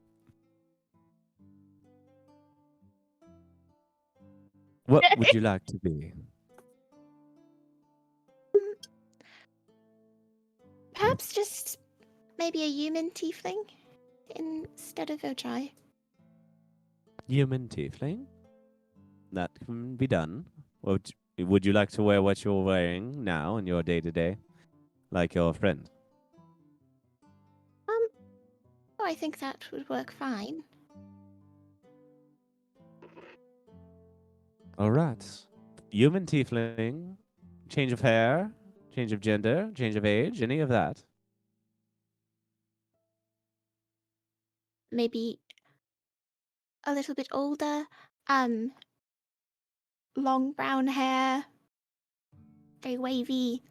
What would you like to be? Perhaps just maybe a human tiefling instead of Ojai. Human tiefling? That can be done. Would you like to wear what you're wearing now in your day-to-day? Like your friend? Oh, I think that would work fine. All right. Human tiefling, change of hair, change of gender, change of age, any of that? Maybe a little bit older. Long brown hair. Very wavy.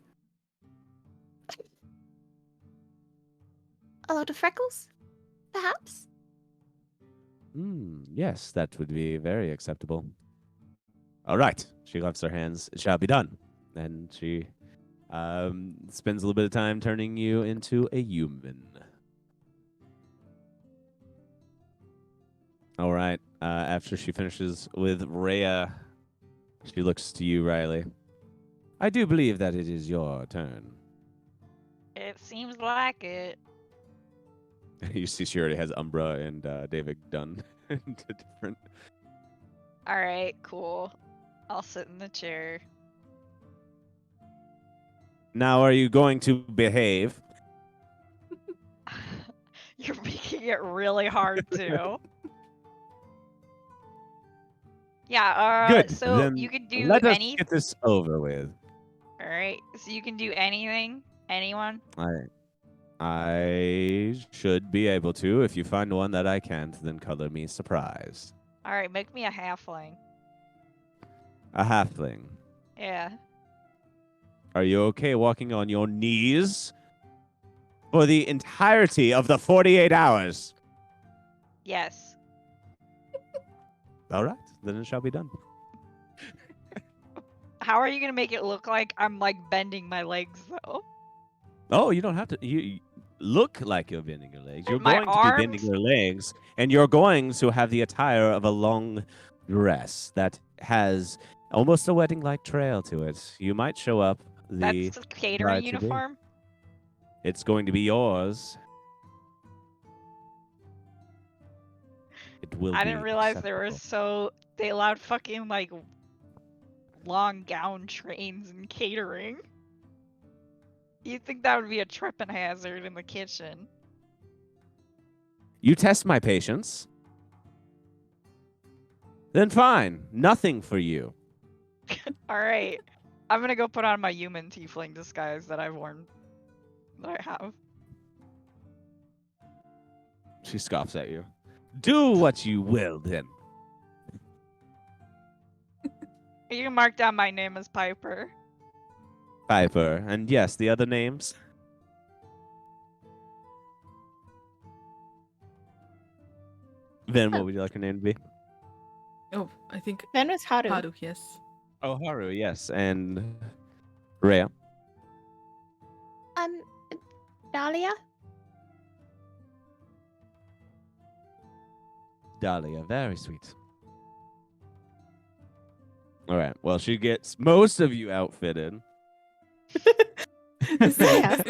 A lot of freckles, perhaps? Yes, that would be very acceptable. All right. She claps her hands. It shall be done. And she spends a little bit of time turning you into a human. All right. After she finishes with Rhea, she looks to you, Riley. I do believe that it is your turn. It seems like it. You see she already has Umbra and David done into different. All right, cool. I'll sit in the chair. Now, are you going to behave? You're making it really hard to. Yeah, Good. so Then you can do let us anything. get this over with. Alright, so you can do anything? Anyone? I should be able to. If you find one that I can't, then color me surprised. Alright, make me a halfling. A halfling. Yeah. Are you okay walking on your knees for the entirety of the 48 hours? Yes. All right, then it shall be done. How are you gonna make it look like I'm like bending my legs though? Oh, you don't have to. look like you're bending your legs. You're My going to be bending arms? your legs, and you're going to have the attire of a long dress that has almost a wedding-like trail to it. You might show up the That's a catering bride to be. uniform. It's going to be yours. It will I be didn't realize there was acceptable. they allowed fucking like long gown trains and catering. You'd think that would be a tripping hazard in the kitchen. You test my patience. Then fine. Nothing for you. Alright. I'm gonna go put on my human tiefling disguise that I've worn. That I have. She scoffs at you. Do what you will, then. You can mark down my name as Piper. Piper. And yes, the other names? Then what would you like your name to be? Oh, I think Then was Haru. Haru, yes. Oh, Haru, yes. And Rhea? Dahlia? Dahlia. Very sweet. All right. Well, she gets most of you outfitted. Yeah.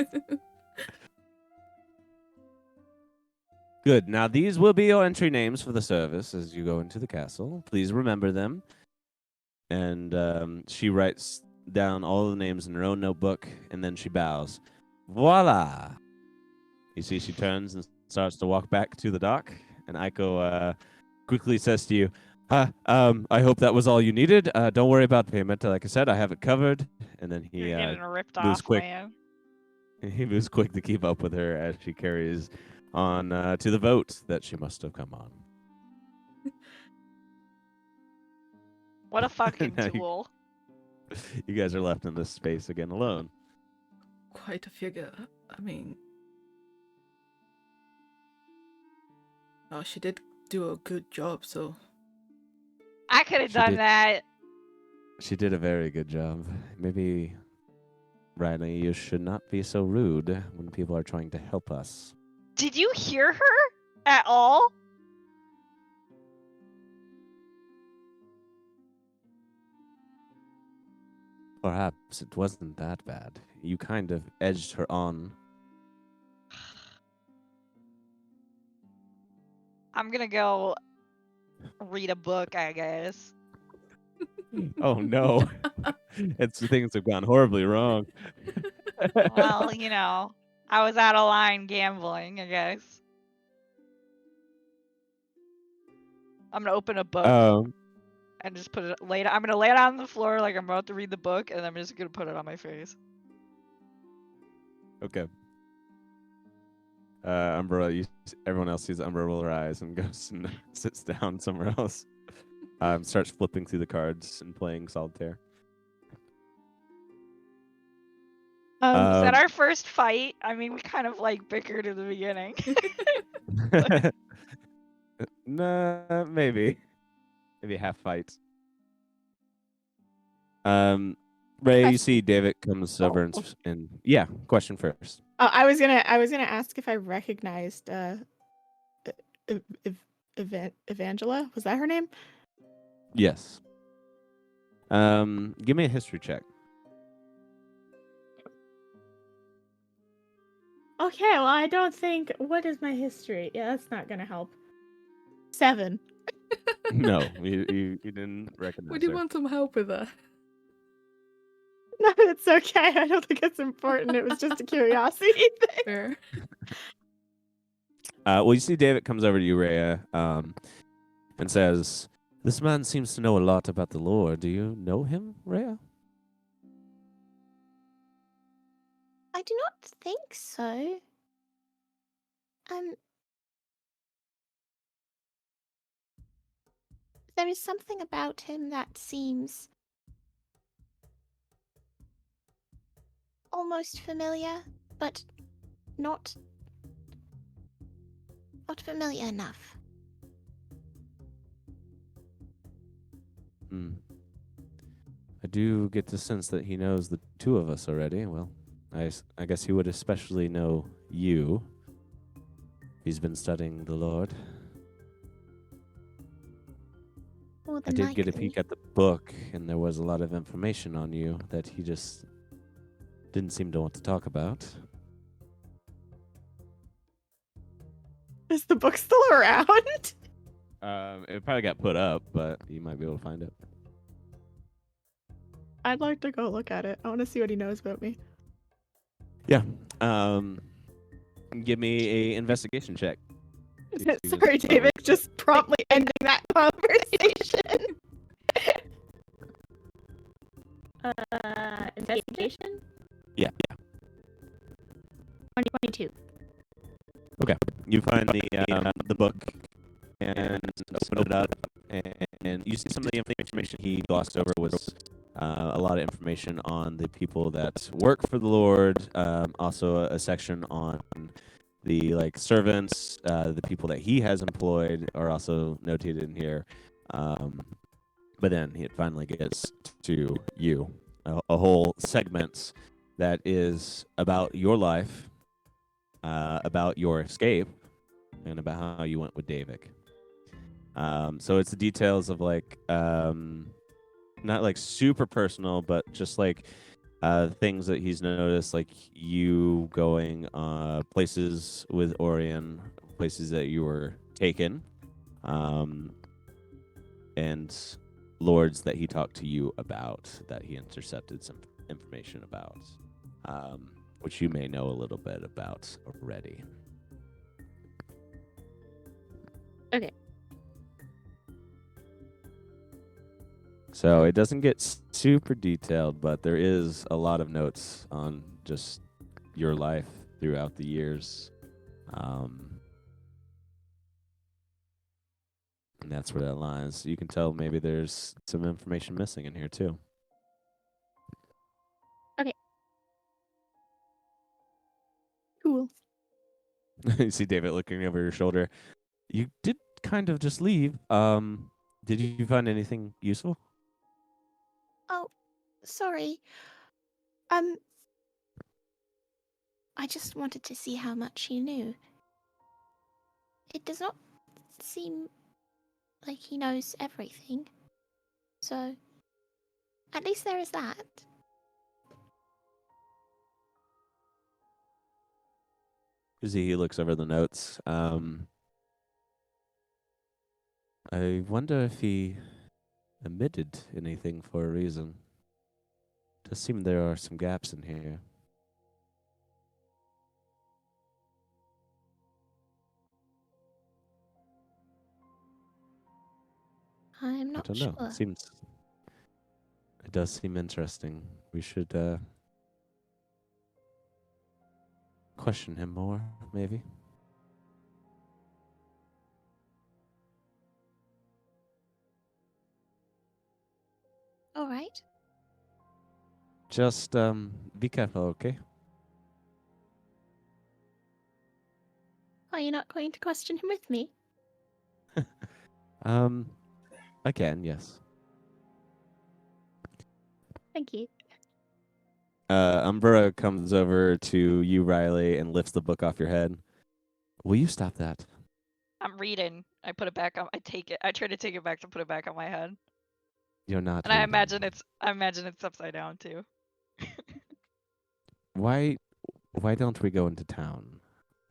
Good. Now, these will be your entry names for the service as you go into the castle. Please remember them. And she writes down all the names in her own notebook, and then she bows. Voila! You see, she turns and starts to walk back to the dock, and Aiko quickly says to you, I hope that was all you needed. Don't worry about payment. Like I said, I have it covered. And then he You're getting ripped moves off, quick. man. He moves quick to keep up with her as she carries on to the boat that she must have come on. What a fucking Now you- tool. You guys are left in this space again alone. Quite a figure. I mean, oh, she did do a good job, so I could have She done did. that. She did a very good job. Maybe, Riley, you should not be so rude when people are trying to help us. Did you hear her at all? Perhaps it wasn't that bad. You kind of edged her on. I'm gonna go read a book, I guess. Oh no. Things have gone horribly wrong. Well, you know, I was out of line gambling, I guess. I'm gonna open a book and just put it I'm gonna lay it on the floor like I'm about to read the book, and I'm just gonna put it on my face. Okay. Umbrella, everyone else sees Umbrella roll her eyes and goes and sits down somewhere else. Starts flipping through the cards and playing solitaire. Is that Um, our first fight? I mean, we kind of like bickered in the beginning. Nah, maybe half fight. Ray, you see David comes over and yeah, question first. Oh, I was gonna ask if I recognized Evangela. Was that her name? Yes. Give me a history check. Okay, well, I don't think. What is my history? Yeah, that's not gonna help. 7. No, you didn't recognize we did her. want some help with that. No, it's okay. I don't think it's important. It was just a curiosity thing. Fair. Well, you see David comes over to you, Rhea, and says, "This man seems to know a lot about the lore. Do you know him, Rhea?" I do not think so. There is something about him that seems almost familiar, but not familiar enough. I do get the sense that he knows the two of us already. Well, I guess he would especially know you. He's been studying the Lord. More I than did get a likely. peek at the book, and there was a lot of information on you that he just didn't seem to want to talk about. Is the book still around? It probably got put up, but you might be able to find it. I'd like to go look at it. I want to see what he knows about me. Yeah. Give me a investigation check. Sorry, David, just promptly ending that conversation. Investigation? Yeah. 2022. You find the book and open it up, and you see some of the information he glossed over was a lot of information on the people that work for the Lord. Also, a section on the servants, the people that he has employed are also notated in here. But then it finally gets to you, a whole segment that is about your life, about your escape, and about how you went with Davik. So it's the details of not like super personal, but just things that he's noticed, like you going places with Orion, places that you were taken, and lords that he talked to you about, that he intercepted some information about, which you may know a little bit about already. Okay. So it doesn't get super detailed, but there is a lot of notes on just your life throughout the years. And that's where that lies. You can tell maybe there's some information missing in here too. Cool. You see David looking over your shoulder. You did kind of just leave. Did you find anything useful? Oh, sorry. I just wanted to see how much he knew. It does not seem like he knows everything. So, at least there is that. You see he looks over the notes. I wonder if he omitted anything for a reason. Does seem there are some gaps in here. I'm I not don't sure. know. It does seem interesting. We should question him more, maybe. All right. Just be careful, okay? Are you not going to question him with me? Again, yes. Thank you. Umbra comes over to you, Riley, and lifts the book off your head. Will you stop that? I'm reading. I put it back on. I take it. I try to take it back to put it back on my head. You're not. And I reading. imagine it's upside down too. Why don't we go into town?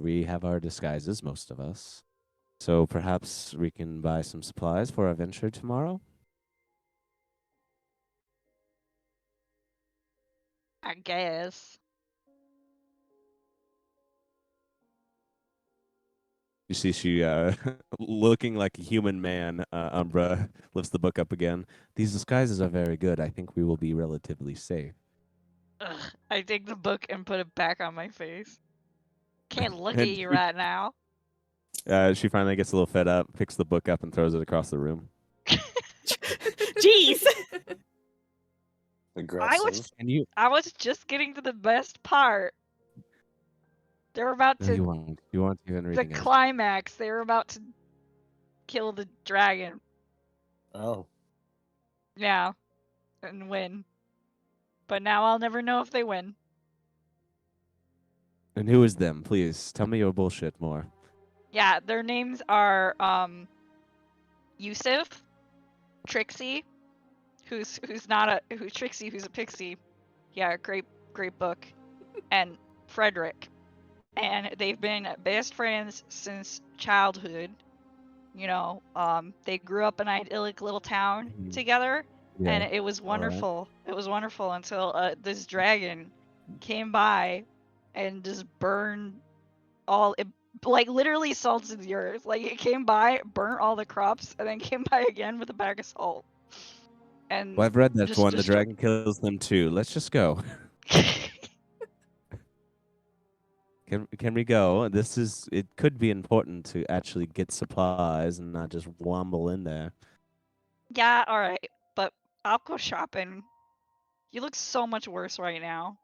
We have our disguises, most of us. So perhaps we can buy some supplies for our venture tomorrow? I guess. You see she, looking like a human man, Umbra lifts the book up again. These disguises are very good. I think we will be relatively safe. Ugh, I take the book and put it back on my face. Can't look at And you right now. she finally gets a little fed up, picks the book up, and throws it across the room. Jeez. Aggressive. I was just getting to the best part. They're about No, to you won't. You won't even the reading it. climax. They were about to kill the dragon. Oh. Yeah. And win. But now I'll never know if they win. And who is them? Please tell me your bullshit more. Yeah, their names are Yusuf, Trixie, who's Trixie, who's a pixie. Yeah, great book, and Frederick, and they've been best friends since childhood. You know, they grew up in an idyllic little town Mhm. together, and Yeah. it was All right. wonderful. It was wonderful until this dragon came by and just burned all it, like literally salted the earth. Like it came by, burnt all the crops, and then came by again with a bag of salt. And Well, I've read that just one. The destroyed. dragon kills them too. Let's just go. Can we go? This is. It could be important to actually get supplies and not just womble in there. Yeah, all right, but I'll go shopping. You look so much worse right now.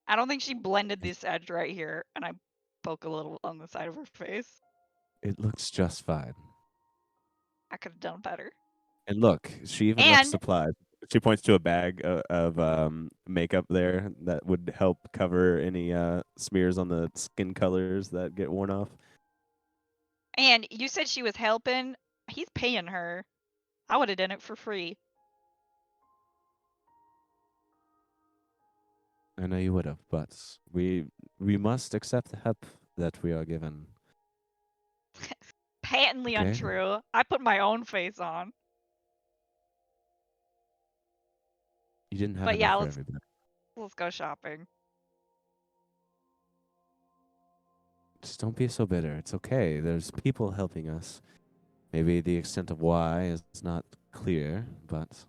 I don't think she blended this edge right here, and I poke a little on the side of her face. It looks just fine. I could have done better. And look, she even left And supplies. She points to a bag of makeup there that would help cover any smears on the skin colors that get worn off. and you said she was helping. He's paying her. I would have done it for free. I know you would have, but we must accept the help that we are given. Patently Okay. untrue. I put my own face on. You didn't have But enough yeah, for let's everybody. go shopping. Just don't be so bitter. It's okay. There's people helping us. Maybe the extent of why is not clear, but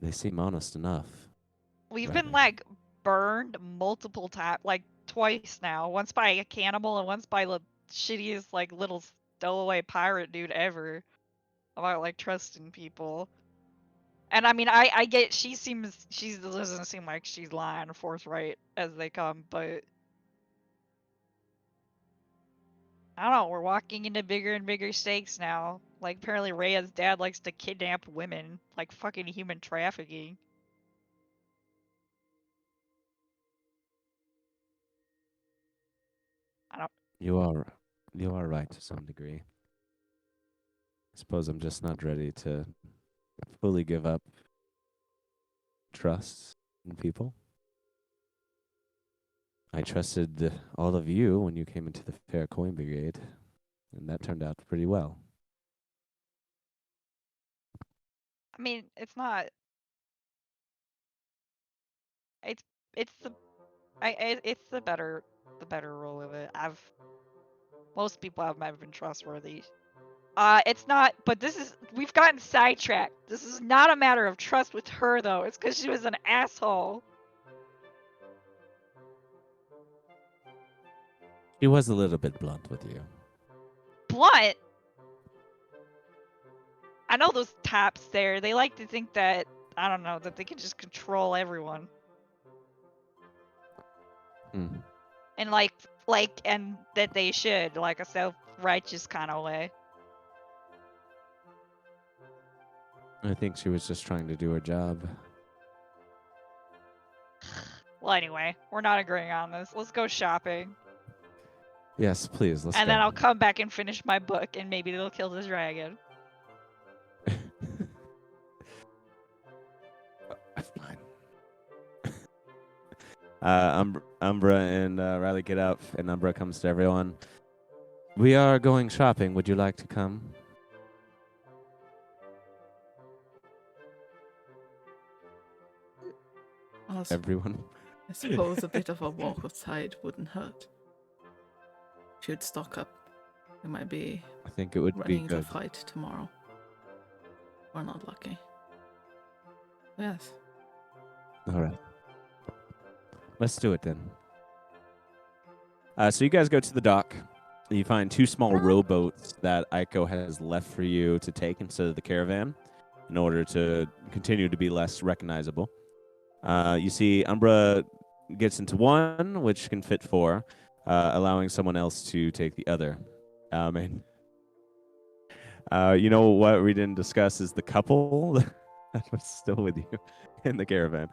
they seem honest enough. We've Rather. been like burned multiple times, like twice now. Once by a cannibal and once by the shittiest like little stowaway pirate dude ever. About like trusting people. And I mean, I get she doesn't seem like she's lying or forthright as they come, but I don't know. We're walking into bigger and bigger stakes now. Like apparently Rhea's dad likes to kidnap women, like fucking human trafficking. I don't. You are right to some degree. I suppose I'm just not ready to fully give up trust in people. I trusted all of you when you came into the Fair Coin Brigade, and that turned out pretty well. I mean, it's not. It's the. It's the better role of it. Most people have never been trustworthy. It's not, but we've gotten sidetracked. This is not a matter of trust with her, though. It's because she was an asshole. She was a little bit blunt with you. Blunt? I know those taps there. They like to think that, I don't know, that they can just control everyone. Hmm. And and that they should, like a self-righteous kind of way. I think she was just trying to do her job. Well, anyway, we're not agreeing on this. Let's go shopping. Yes, please, let's And go. then I'll come back and finish my book, and maybe they'll kill the dragon. Fine. Umbra and Riley get up, and Umbra comes to everyone. We are going shopping. Would you like to come? Everyone. I suppose a bit of a walk outside wouldn't hurt. Should stock up. We might be I think it would be running the good. fight tomorrow. We're not lucky. Yes. All right. Let's do it then. So you guys go to the dock. You find 2 small rowboats that Aiko has left for you to take instead of the caravan in order to continue to be less recognizable. You see Umbra gets into one, which can fit 4, allowing someone else to take the other. And you know what we didn't discuss is the couple that was still with you in the caravan.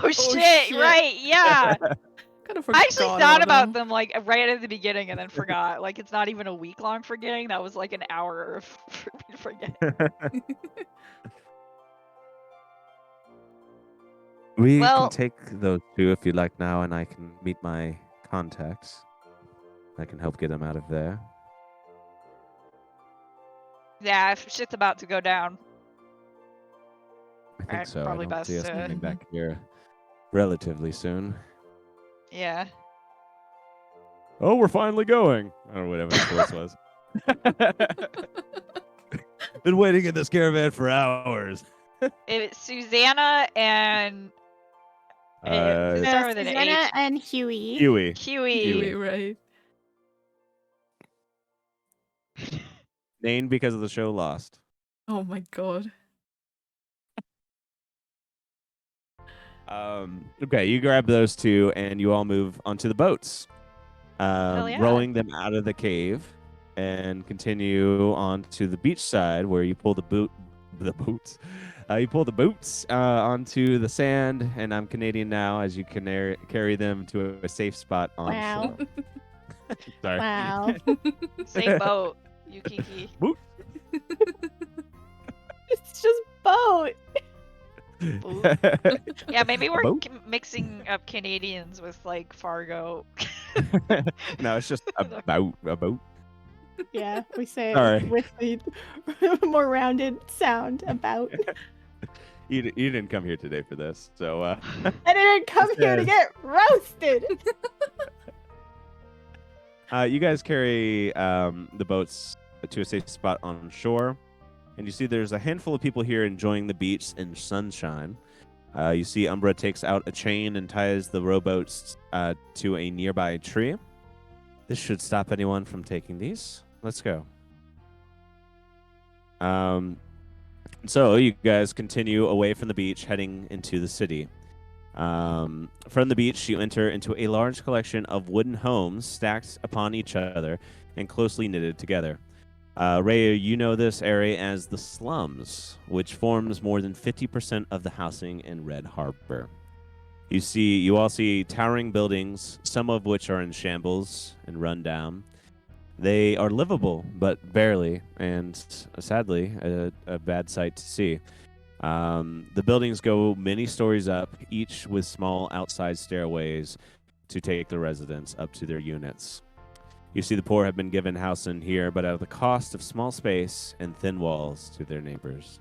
Oh shit, right, yeah. kind of I forgot actually thought about them like right at the beginning and then forgot. Like it's not even a week long forgetting. That was like an hour of for me to forget. We Well- can take those two if you like now, and I can meet my contacts. I can help get them out of there. Yeah, if shit's about to go down. I think Alright, so. probably I don't see us best to- coming back here relatively soon. Yeah. Oh, we're finally going. Or whatever the voice was. Been waiting in this caravan for hours. It's Susanna and does it start with an Susanna H? and Huey. Huey. Huey. Right. Named because of the show Lost. Oh my god. Okay, you grab those two and you all move onto the boats, yeah. rowing them out of the cave, and continue on to the beach side where you pull the boots. You pull the boots onto the sand, and I'm Canadian now as you can carry them to a safe spot on Wow. shore. Sorry. Wow. Same boat, Yukiki. It's just boat. Yeah, maybe we're Boat? mixing up Canadians with like Fargo. No, it's just a boat. Yeah, we say Sorry. it with the more rounded sound about. You didn't come here today for this, so I didn't come It here to says- get roasted. you guys carry the boats to a safe spot on shore, and you see there's a handful of people here enjoying the beach in sunshine. You see Umbra takes out a chain and ties the rowboats to a nearby tree. This should stop anyone from taking these. Let's go. So you guys continue away from the beach, heading into the city. From the beach, you enter into a large collection of wooden homes stacked upon each other and closely knitted together. Rhea, you know this area as the slums, which forms more than 50% of the housing in Red Harbor. You all see towering buildings, some of which are in shambles and run down. They are livable, but barely, and sadly, a bad sight to see. The buildings go many stories up, each with small outside stairways to take the residents up to their units. You see the poor have been given housing here, but at the cost of small space and thin walls to their neighbors.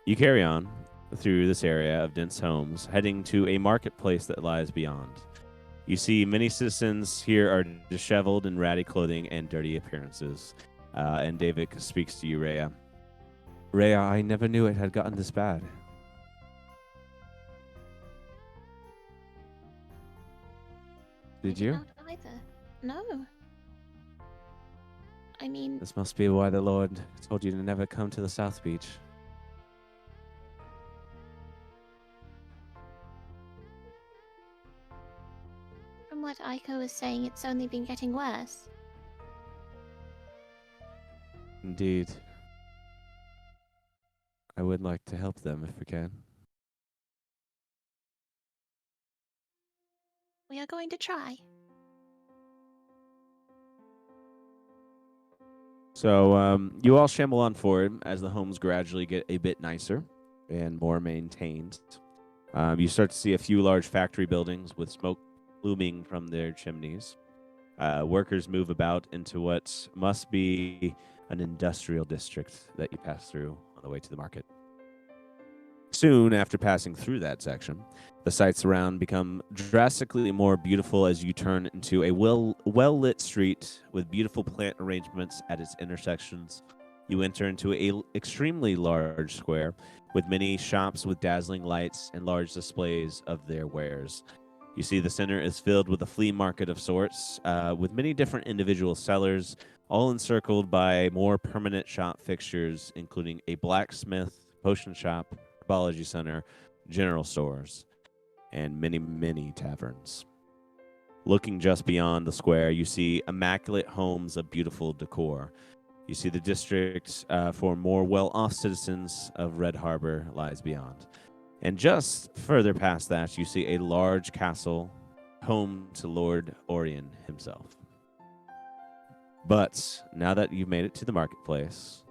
You carry on through this area of dense homes, heading to a marketplace that lies beyond. You see many citizens here are disheveled in ratty clothing and dirty appearances. And David speaks to you, Rhea. Rhea, I never knew it had gotten this bad. Did you? Not either. No. I mean, This must be why the Lord told you to never come to the South Beach. from what Aiko was saying, it's only been getting worse. Indeed. I would like to help them if we can. We are going to try. So you all shamble on forward as the homes gradually get a bit nicer and more maintained. You start to see a few large factory buildings with smoke looming from their chimneys. Workers move about into what must be an industrial district that you pass through on the way to the market. Soon after passing through that section, the sights around become drastically more beautiful as you turn into a well-lit street with beautiful plant arrangements at its intersections. You enter into an extremely large square with many shops with dazzling lights and large displays of their wares. You see the center is filled with a flea market of sorts, with many different individual sellers, all encircled by more permanent shop fixtures, including a blacksmith, potion shop, herbology center, general stores, and many, many taverns. Looking just beyond the square, you see immaculate homes of beautiful decor. You see the district for more well-off citizens of Red Harbor lies beyond. And just further past that, you see a large castle home to Lord Orion himself. But now that you've made it to the marketplace,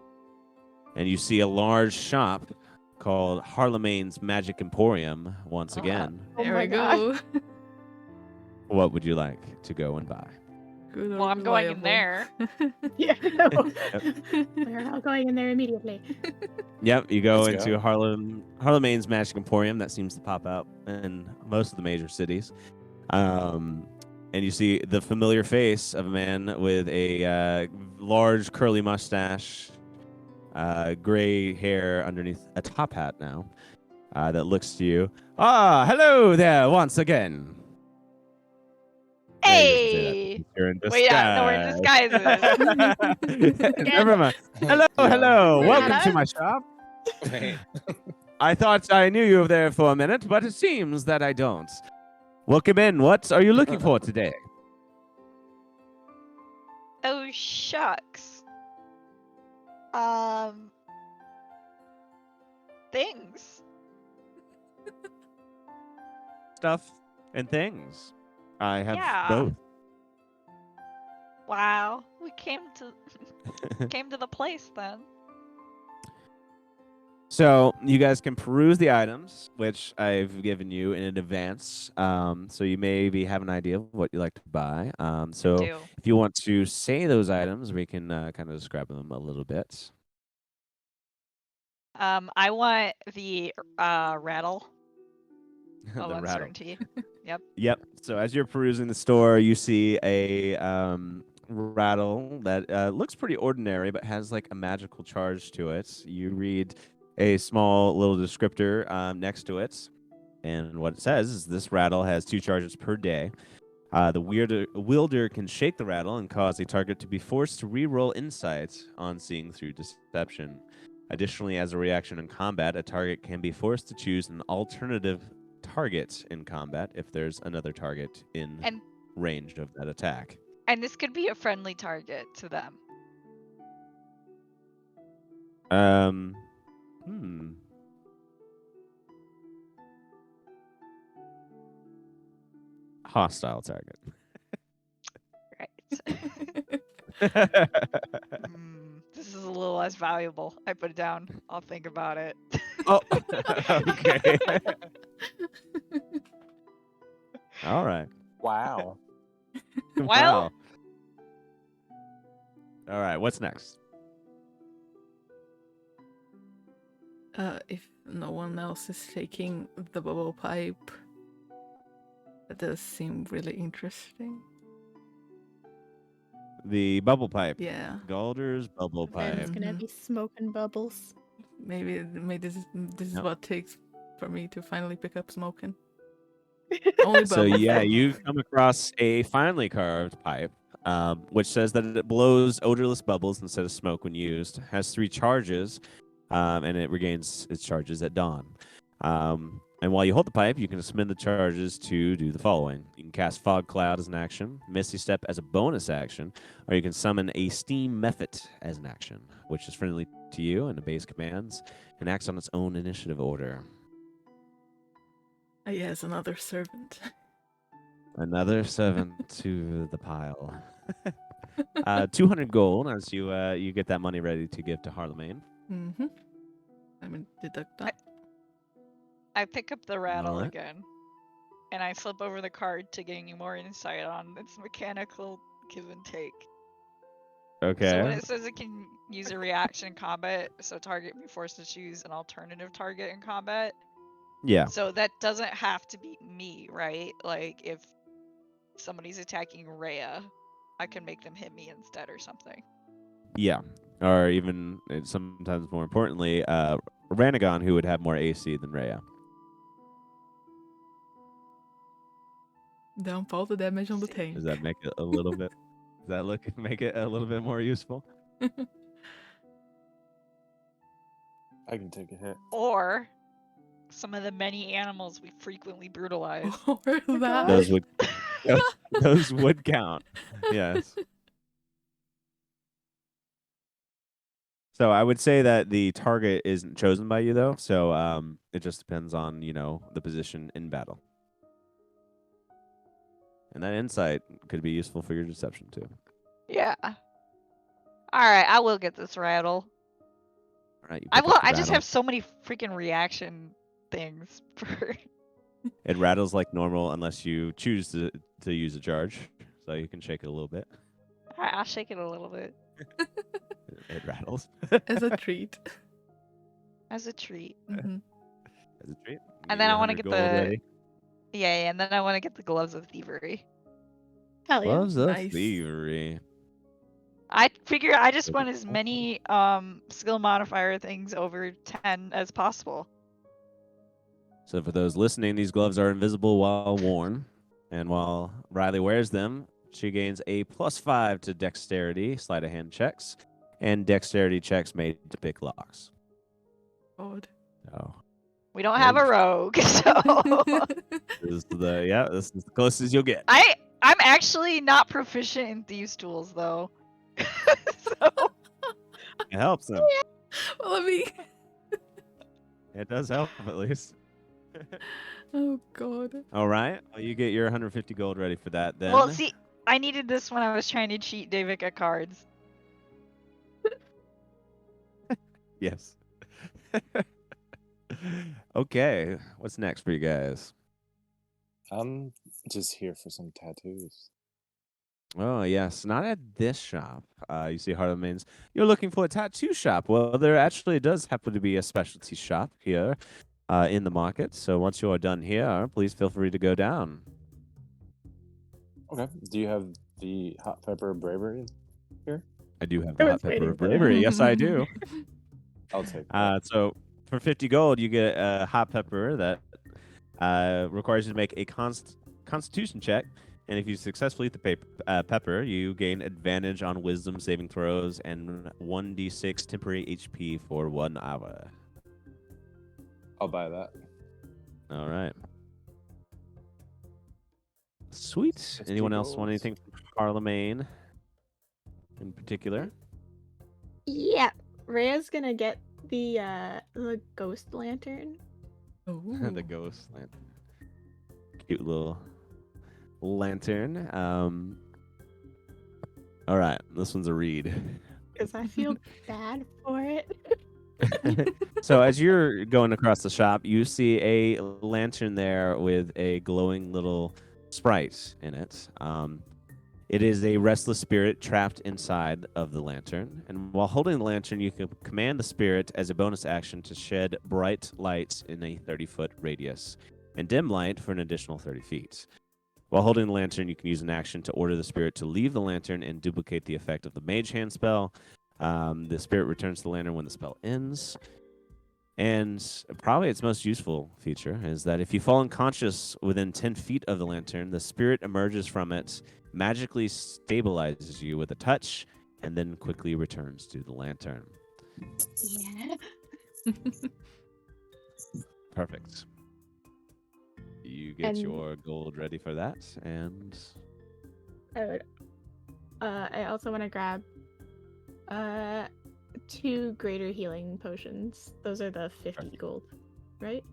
and you see a large shop called Harlemane's Magic Emporium once again, Oh There my we God. go. what would you like to go and buy? Good or Well, I'm going in reliable. there. Yeah, no. We're all going in there immediately. Yep, you go Let's into go. Harlemane's Magic Emporium. That seems to pop out in most of the major cities. And you see the familiar face of a man with a large curly mustache, gray hair underneath a top hat now, that looks to you. Ah, hello there once again. Maybe I should say that Hey! because you're in Wait, no, we're in disguise. Never mind. Hello, Yeah. hello. Wait. Welcome to my shop. Wait. I thought I knew you there for a minute, but it seems that I don't. Welcome in. What are you looking for today? Oh, shucks. Things. Stuff and things. I have Yeah. both. Wow. We came to the place then. So you guys can peruse the items, which I've given you in advance. So you maybe have an idea of what you like to buy. So Do. if you want to say those items, we can kind of describe them a little bit. I want the rattle The of rattle. uncertainty. Yep. So as you're perusing the store, you see a rattle that looks pretty ordinary, but has like a magical charge to it. You read a small little descriptor next to it, and what it says is this rattle has 2 charges per day. The wielder can shake the rattle and cause a target to be forced to re-roll insight on seeing through deception. Additionally, as a reaction in combat, a target can be forced to choose an alternative target in combat if there's another target in And range of that attack. and this could be a friendly target to them. Hostile target. Right. This is a little less valuable. I put it down. I'll think about it. Oh, okay. All right. Wow. Well- Wow. All right. What's next? If no one else is taking the bubble pipe, that does seem really interesting. The bubble pipe. Yeah, Galder's bubble Then it's pipe. gonna be smoking bubbles. maybe this is Yep. what it takes for me to finally pick up smoking. Only So bubbles, yeah, though. you've come across a finely carved pipe, which says that it blows odorless bubbles instead of smoke when used. Has 3 charges, and it regains its charges at dawn. And while you hold the pipe, you can spend the charges to do the following. You can cast Fog Cloud as an action, Misty Step as a bonus action, or you can summon a Steam Mephit as an action, which is friendly to you and obeys commands and acts on its own initiative order. Yes, another servant. Another 7 to the pile. 200 gold as you get that money ready to give to Harlemagne. Mm-hmm. I mean, deduct that. I pick up the rattle Alright. again, and I flip over the card to gain you more insight on its mechanical give and take. Okay. So when it says it can use a reaction in combat, so target be forced to choose an alternative target in combat. Yeah. So that doesn't have to be me, right? Like if somebody's attacking Rhea, I can make them hit me instead or something. Yeah. Or even sometimes more importantly, Ranagon, who would have more AC than Rhea. Downfall the damage on the tank. Does that make it a little bit? Does that make it a little bit more useful? I can take a hit. Or some of the many animals we frequently brutalize. Or that. Those would those would count. Yes. So I would say that the target isn't chosen by you, though. So it just depends on, the position in battle. And that insight could be useful for your deception, too. Yeah. All right, I will get this rattle. All right, you I pick will. up the I just rattle. have so many freaking reaction things for. It rattles like normal unless you choose to use a charge. So you can shake it a little bit. All right, I'll shake it a little bit It rattles. As a treat. as a treat. Mhm. As a treat. And then I want to 100 get gold the ready. yeah, and then I want to get the gloves of thievery. Hell yeah. Gloves of Nice. thievery. I figure I just Really want as cool. many skill modifier things over 10 as possible. So for those listening, these gloves are invisible while worn. And while Riley wears them, she gains a +5 to dexterity, sleight of hand checks, and dexterity checks made to pick locks. God. So We don't have a rogue, so this is the closest you'll get. I'm actually not proficient in thieves tools though. So It helps them. Well, I mean, It does help at least. oh God. All right. Well, you get your 150 gold ready for that then. well, see, I needed this when I was trying to cheat David at cards. Yes. Okay. What's next for you guys? I'm just here for some tattoos. Oh, yes. Not at this shop. You see Harlem means you're looking for a tattoo shop. Well, there actually does happen to be a specialty shop here in the market. So once you are done here, please feel free to go down. Okay. Do you have the hot pepper bravery here? I do have I the hot was pepper waiting of for that. bravery. Yes, I do. I'll take that. So for 50 gold, you get a hot pepper that requires you to make a constitution check. And if you successfully eat the pepper, you gain advantage on wisdom saving throws and 1d6 temporary HP for 1 hour. I'll buy that. All right. Sweet. 50 Anyone else want golds. anything from Charlemagne in particular? Yeah. Rhea's gonna get the ghost lantern. The ghost lantern. Cute little lantern. All right. This one's a read. Because I feel bad for it. So as you're going across the shop, you see a lantern there with a glowing little sprite in it. It is a restless spirit trapped inside of the lantern. And while holding the lantern, you can command the spirit as a bonus action to shed bright light in a 30-foot radius and dim light for an additional 30 feet. While holding the lantern, you can use an action to order the spirit to leave the lantern and duplicate the effect of the Mage Hand spell. The spirit returns to the lantern when the spell ends. And probably its most useful feature is that if you fall unconscious within 10 feet of the lantern, the spirit emerges from it, magically stabilizes you with a touch, and then quickly returns to the lantern. Yeah. Perfect. You get And- your gold ready for that, and I would. I also want to grab 2 greater healing potions. Those are the 50 gold, right?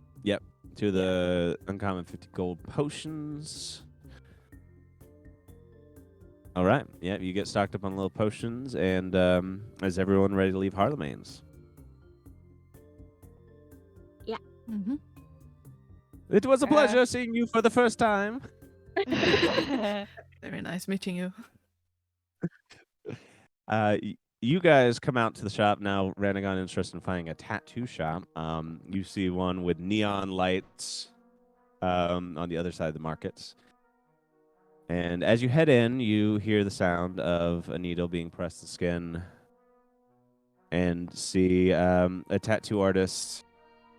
to the uncommon 50 gold potions. All right. Yeah, you get stocked up on little potions, and is everyone ready to leave Harlemane's? Mm-hmm. It was a pleasure seeing you for the first time. Very nice meeting you. You guys come out to the shop now. Ranagon interested in finding a tattoo shop. You see one with neon lights on the other side of the markets. And as you head in, you hear the sound of a needle being pressed to skin, and see a tattoo artist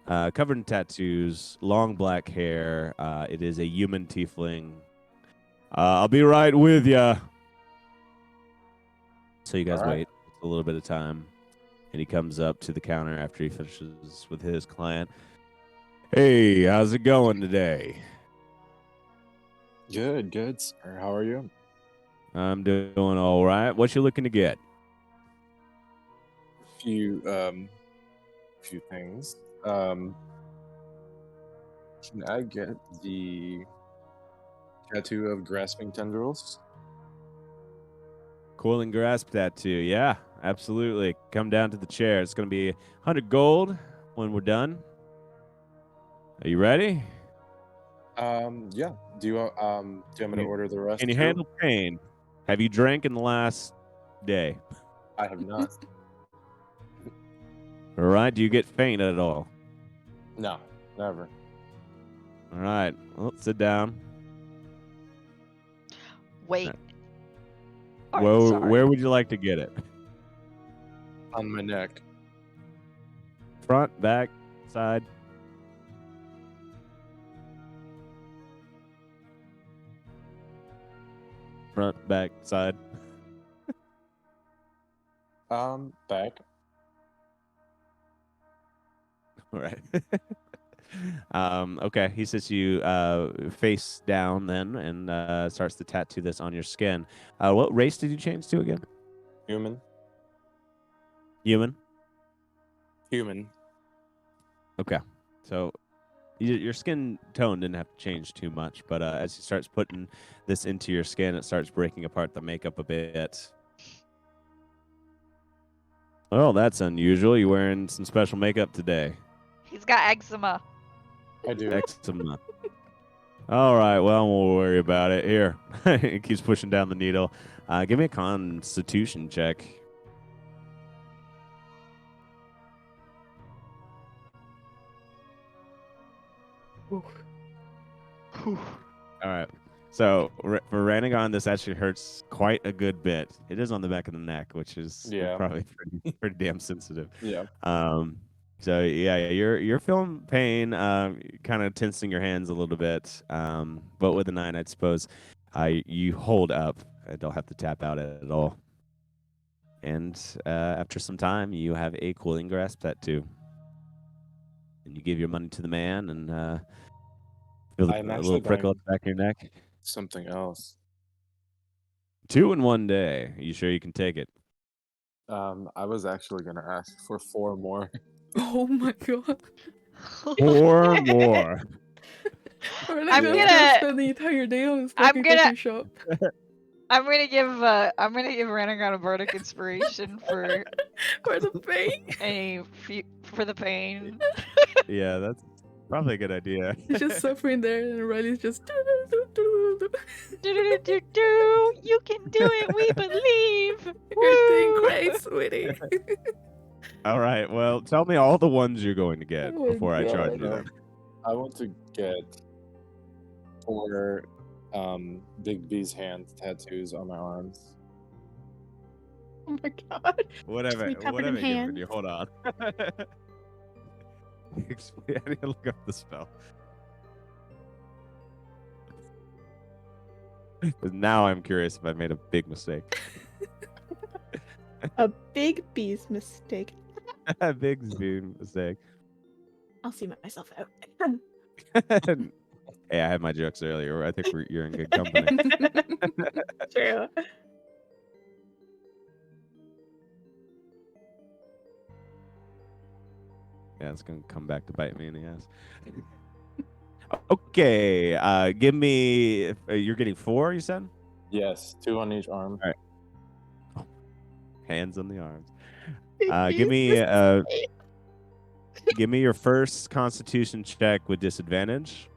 covered in tattoos, long black hair. It is a human tiefling. I'll be right with ya. So you guys All right. wait a little bit of time, and he comes up to the counter after he finishes with his client. Hey, how's it going today? Good, sir. How are you? I'm doing all right. What you looking to get? few things. Can I get the tattoo of grasping tendrils? Coiling grasp tattoo. Yeah, absolutely. Come down to the chair. It's going to be 100 gold when we're done. Are you ready? Yeah. Do you want me to order the rest? Can you too? handle pain? Have you drank in the last day? I have not. All right. Do you get faint at all? No, never. All right. Well, sit down. Wait. Where would you like to get it? On my neck. Front, back, side? Front, back, side? Back. All right. Okay. He sits you face down then and starts to tattoo this on your skin. What race did you change to again? Human. Human? Human. Okay. So your skin tone didn't have to change too much, but as he starts putting this into your skin, it starts breaking apart the makeup a bit. Oh, that's unusual. You wearing some special makeup today? He's got eczema. I do. Eczema. All right. Well, I won't worry about it. Here. He keeps pushing down the needle. Give me a Constitution check. Oof. All right. So for Ranagon, this actually hurts quite a good bit. It is on the back of the neck, which is Yeah. probably pretty damn sensitive. Yeah. So yeah, you're feeling pain, kind of tensing your hands a little bit. But with a 9, I suppose, you hold up. I don't have to tap out at all. And after some time, you have a cooling grasp tattoo. And you give your money to the man and feel I'm a actually little prickle buying- at the back of your neck. Something else. 2 in one day. Are you sure you can take it? I was actually gonna ask for 4 more. Oh my god. 4 more. We're I'm not gonna- spend the entire day on this I'm fucking gonna- coffee shop. I'm gonna give Ranagon a bardic inspiration for For the pain. for the pain. Yeah, that's probably a good idea. He's just suffering there, and Riley's just. Do-do-do-do-do. You can do it, we believe. You're doing Woo! great, sweetie. All right. Well, tell me all the ones you're going to get Oh my before I charge you God. them. I want to get 4 Big B's hand tattoos on my arms. Oh my god. Whatever. be covered in Whatever. Giving hands. you. Hold on. I need to look up the spell. 'Cause now I'm curious if I made a big mistake. A big B's mistake. Big mistake. I'll see myself out. Hey, I had my jokes earlier. I think you're in good company. True. Yeah, it's gonna come back to bite me in the ass. Okay, give me. You're getting 4. You said Yes, 2 on each arm. hands on the arms. Big Give B's me. mistake. Give me your first Constitution check with disadvantage.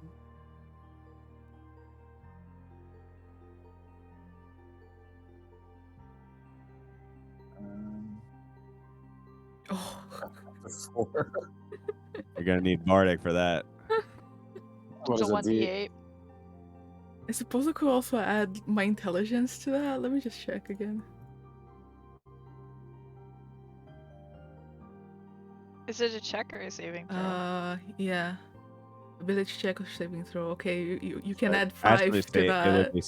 Oh. 4. You're gonna need Bardic for that. What It's a is it? 1d8. I suppose I could also add my intelligence to that. Let me just check again. Is it a check or a saving throw? Yeah. Ability check or saving throw. Okay, you can Sorry. add 5 Actually, to it that. would be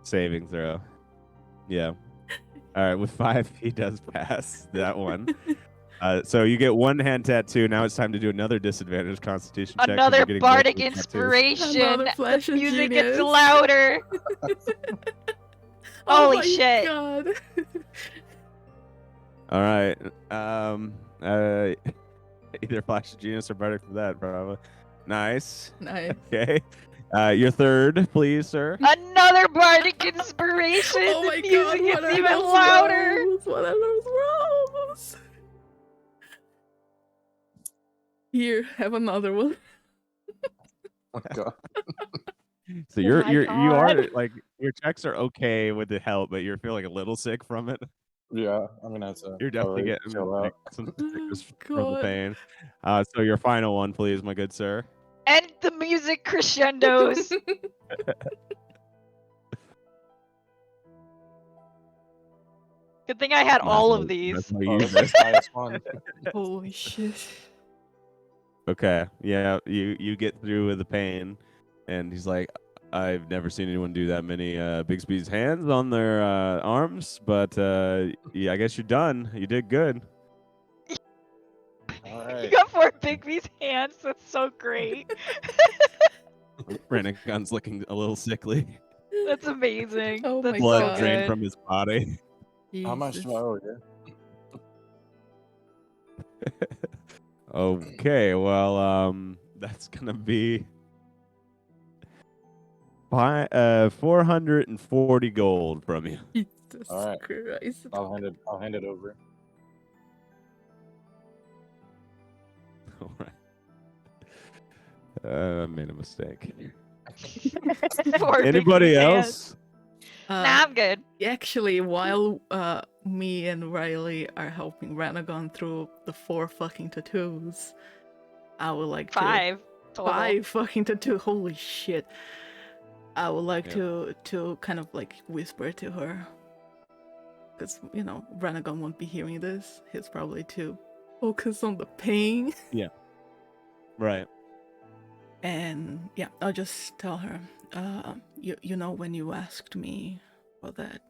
saving throw. Yeah. All right, with 5, he does pass that one. So you get 1 hand tattoo. Now it's time to do another disadvantage Constitution check. 'cause Another you're getting bardic multiple tattoos. inspiration. Another The flash of music gets genius. louder. Oh Holy my shit. God. All right. Either Flash Genius or Bardic for that, probably. Nice. Nice. Okay. Your third, please, sir. Another bardic inspiration. Oh my the god, music what is are even those louder. rolls? What are those rolls? Here, have another one. Oh God. So Oh my you are God. like your checks are okay with the help, but you're feeling a little sick from it. Yeah, I'm gonna have to You're definitely probably getting chill like out. some Oh, sickness from the God. pain. So your final one, please, my good sir. And the music crescendos. Good thing I had Might as all well- of these. might as well Oh, use that's it. the highest one. Holy shit. Okay. Yeah, you get through with the pain, and he's like, I've never seen anyone do that many Bigsby's hands on their arms, but yeah, I guess you're done. You did good. All You right. got 4 Bigby's hands. That's so great. Renegon's looking a little sickly. That's amazing. Oh That's my Blood God. drained good. from his body. How much Jesus. do I owe you? Okay, well, that's gonna be 440 gold from you. Jesus All right. Christ. I'll hand it over. All right. I made a mistake. 4 Anybody Bigby's hands. else? Nah, I'm good. Actually, while me and Riley are helping Renegon through the 4 fucking tattoos, I would like 5 total. 5 fucking tattoos. Holy shit! I would like Yep. to kind of like whisper to her, because you know Renegon won't be hearing this. He's probably too focused on the pain. Right. And yeah, I'll just tell her. You know when you asked me for that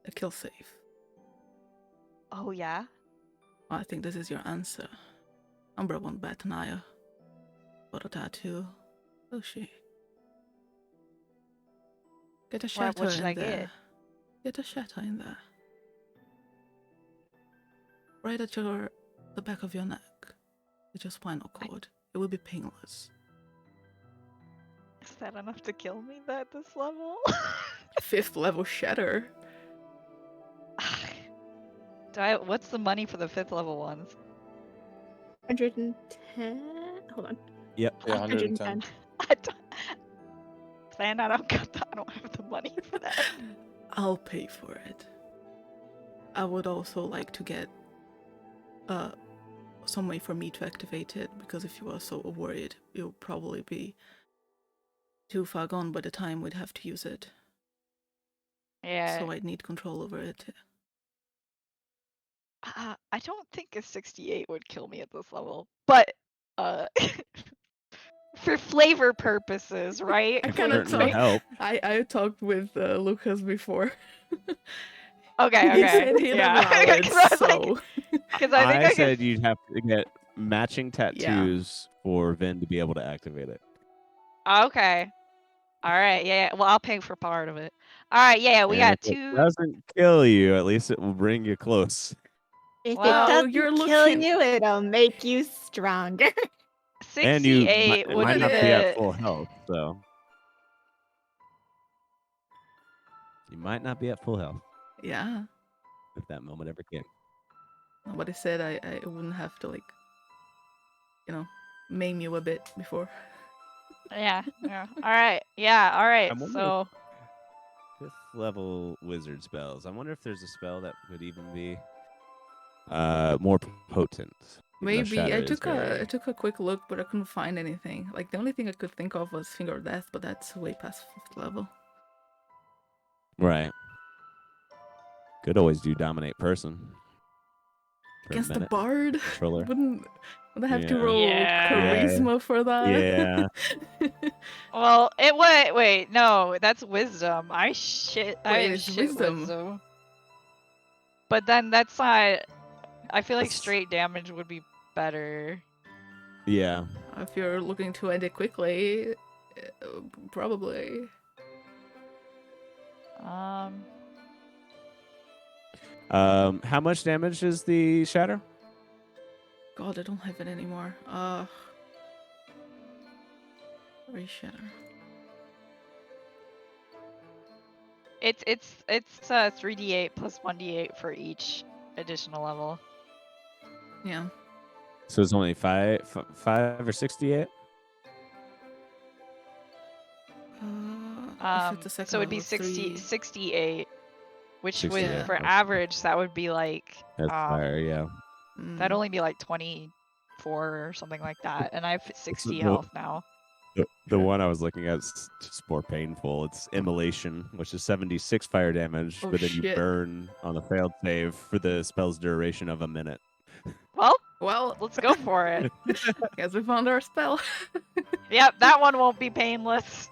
a kill save. Oh, yeah? I think this is your answer. Umbra won't bat an eye for a tattoo, will she? Get a shatter What should in I there. get? Get a shatter in there. Right at the back of your neck. With your spinal cord. It will be painless. Is that enough to kill me at this level? 5th level shatter. What's the money for the 5th level ones? 110. Hold on. Yep. Yeah, 110. I don't, Plan, I don't have the money for that. I'll pay for it. I would also like to get some way for me to activate it, because if you are so worried, you'll probably be too far gone by the time we'd have to use it. Yeah. So I'd need control over it. I don't think a 68 would kill me at this level, but for flavor purposes, right? I It kinda certainly talk- help. I talked with Lucas before. Okay, He okay. said he'd yeah. allow it, 'Cause I was so... like- 'cause I think I said could... you'd have to get matching tattoos for Vin to be able to activate it. Okay. All right. Yeah. Well, I'll pay for part of it. All right. Yeah. We And got if it 2. doesn't kill you, at least it will bring you close. If Wow. it doesn't You're kill looking- you, it'll make you stronger. 68 And you might would be not be the... at full health, so you might not be at full health Yeah. if that moment ever came. Nobody said I wouldn't have to, like, maim you a bit before. Yeah. Yeah. All right. Yeah. All right. I'm wondering So 5th level wizard spells. I wonder if there's a spell that would even be more potent. even though Maybe Shatter I is took very- I took a quick look, but I couldn't find anything. Like the only thing I could think of was Finger of Death, but that's way past 5th level. Right. Could always do dominate person. For a Against the minute. bard, Controller. wouldn't I have to Yeah. roll Yeah. charisma for that? Yeah. well, wait, no, that's wisdom. I Wait, shit it's wisdom. wisdom. But then that's not. I feel like That's- straight damage would be better. Yeah. If you're looking to end it quickly, probably. How much damage is the shatter? God, I don't have it anymore. Ray shatter. It's 3d8 plus 1d8 for each additional level. Yeah. So it's only 5 or 68? If it's a second So it'd be level, 68, which 68, would for okay. average that would be like That's fire, yeah. that'd only be like 24 or something like that, and I have 60 the- health now. The one I was looking at is just more painful. It's Immolation, which is 76 fire damage, Oh, but then you shit. burn on a failed save for the spell's duration of a minute. Well, Well, let's go for it. guess we found our spell. Yep, that one won't be painless.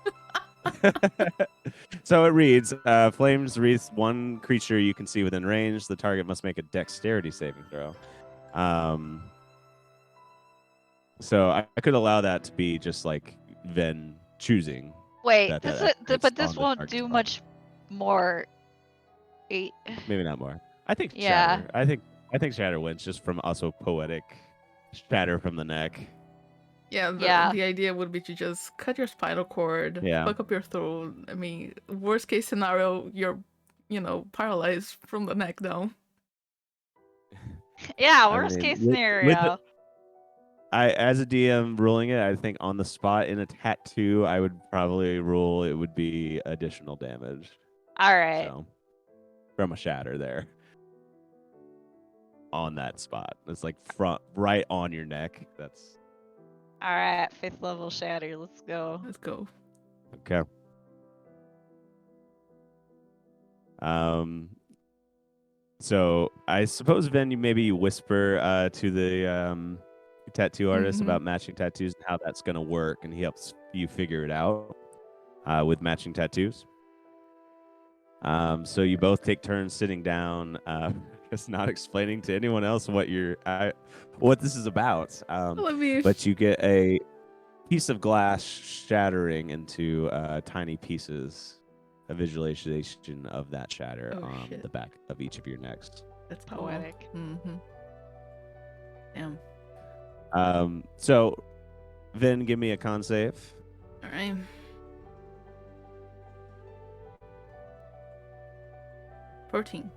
So it reads, flames wreath one creature you can see within range. The target must make a dexterity saving throw. So I could allow that to be just like Ven choosing. Wait, That- this that is, but on this the won't target do spell. much more. Maybe not more. I think Yeah. Shatter. I think Shatter wins just from also poetic shatter from the neck. Yeah, Yeah. the idea would be to just cut your spinal cord, Yeah. fuck up your throat. I mean, worst case scenario, you're, paralyzed from the neck down. Yeah, I worst mean, case with the- scenario. As a DM ruling it, I think on the spot in a tattoo, I would probably rule it would be additional damage. All right. So from a shatter there. On that spot. It's like right on your neck. That's All right, 5th level shatter. Let's go. Let's go. okay. So I suppose Ven, you whisper to the tattoo artist Mhm. about matching tattoos and how that's gonna work, and he helps you figure it out with matching tattoos. So you both take turns sitting down, just not explaining to anyone else what this is about. Let me. But you get a piece of glass shattering into tiny pieces. A visualization of that shatter Oh, on shit. the back of each of your necks. That's cool. Poetic. Mm-hmm. Damn. So, Vin, give me a con save. All right. $14.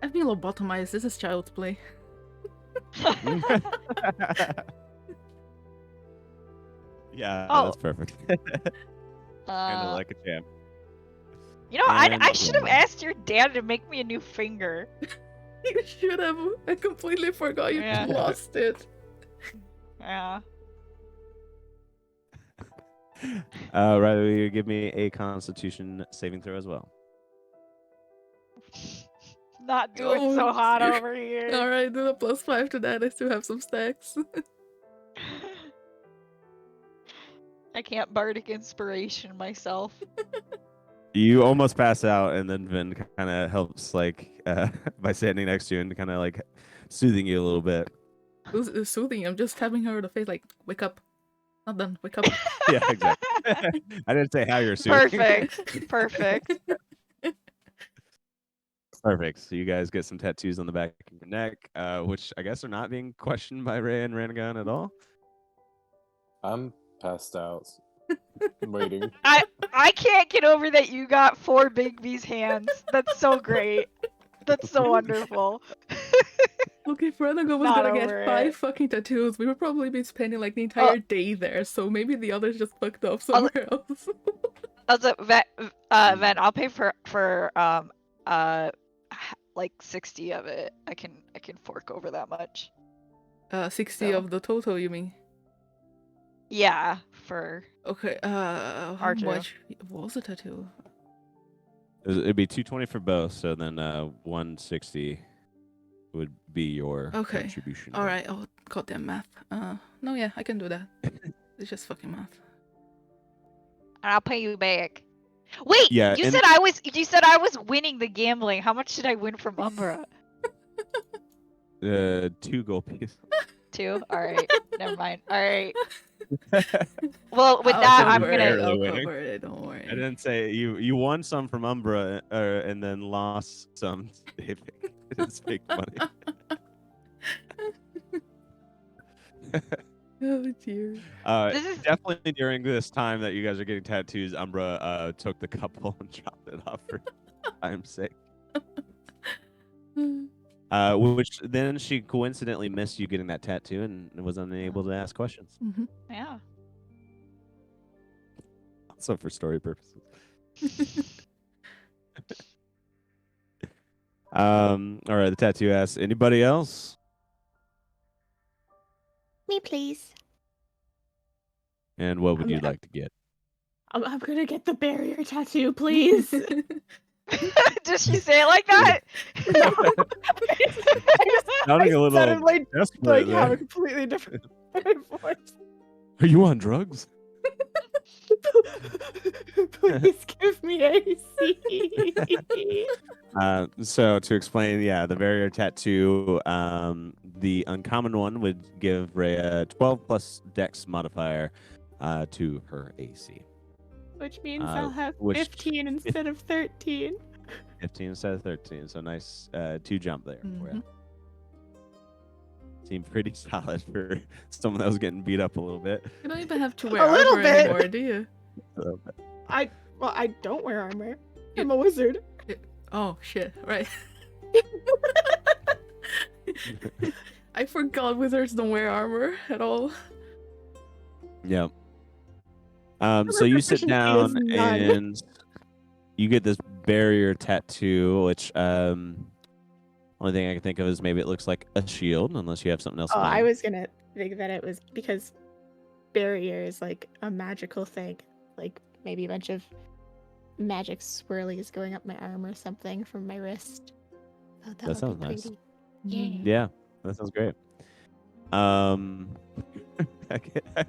I've been lobotomized. This is child's play. Yeah, Oh. that's perfect. Handle like a champ. I And- should have asked your dad to make me a new finger. You should have. I completely forgot you Yeah. lost it. Yeah. Riley, you give me a Constitution saving throw as well. Not doing so Oh, hot dear. over here. All right, do a +5 to that. I still have some stacks. I can't bardic inspiration myself. You almost pass out, and then Vin kind of helps, by standing next to you and kind of soothing you a little bit. It's soothing. I'm just tapping her in the face, like, wake up. Not done. Wake up. Yeah, exactly. I didn't say how you're soothing. Perfect. Perfect. Perfect. So you guys get some tattoos on the back of your neck, which I guess are not being questioned by Ray and Ranagon at all. I'm passed out. I'm waiting. I can't get over that you got 4 Bigby's hands. That's so great. That's so wonderful. Look, if Renago was Not gonna get over 5 it. fucking tattoos, we would probably be spending like the entire day there. So maybe the others just fucked up somewhere else. Also, Ven, I'll pay for like 60 of it. I can fork over that much. 60 So. of the total, you mean? Yeah, for Okay. How Archer. much was a tattoo? It'd be 220 for both, so then 160 would be your Okay. contribution. All right. Oh, goddamn math. No, yeah, I can do that. It's just fucking math. and I'll pay you back. Wait, Yeah, you and- said I was winning the gambling. How much did I win from Umbra? 2 gold pieces. 2? All right. Never mind. All right. Well, with I'll that, I'm cover gonna. it, I'll winning. cover it. Don't worry. I didn't say you won some from Umbra and then lost some. It's fake money. Oh dear. This is- Definitely during this time that you guys are getting tattoos, Umbra took the couple and dropped it off for time's sake. Which then she coincidentally missed you getting that tattoo and was unable to ask questions. Mhm. Yeah. Also for story purposes. All right, the tattoo asks, anybody else? Me, please. And what would you I'm- like to get? I'm gonna get the barrier tattoo, please. Does she say it like that? Sounding a little sounded like desperate have a there. completely different voice. Are you on drugs? Please give me AC. So to explain, yeah, the barrier tattoo, the uncommon one would give Rhea 12 plus Dex modifier to her AC. Which means Uh, I'll have which- 15 instead of 13. 15 instead of 13, so nice 2 jump there for you. Seemed pretty solid for someone that was getting beat up a little bit. You don't even have to wear A little armor bit. anymore, do you? I don't wear armor. I'm a wizard. Oh shit! Right. I forgot wizards don't wear armor at all. Yeah. So you sit proficiency is down none. and you get this barrier tattoo, which only thing I can think of is maybe it looks like a shield, unless you have something else. in Oh, I mind. was gonna think that it was because barrier is like a magical thing. Like maybe a bunch of magic swirlies going up my arm or something from my wrist. Oh, that would sounds be nice. pretty. Yeah, that sounds great. I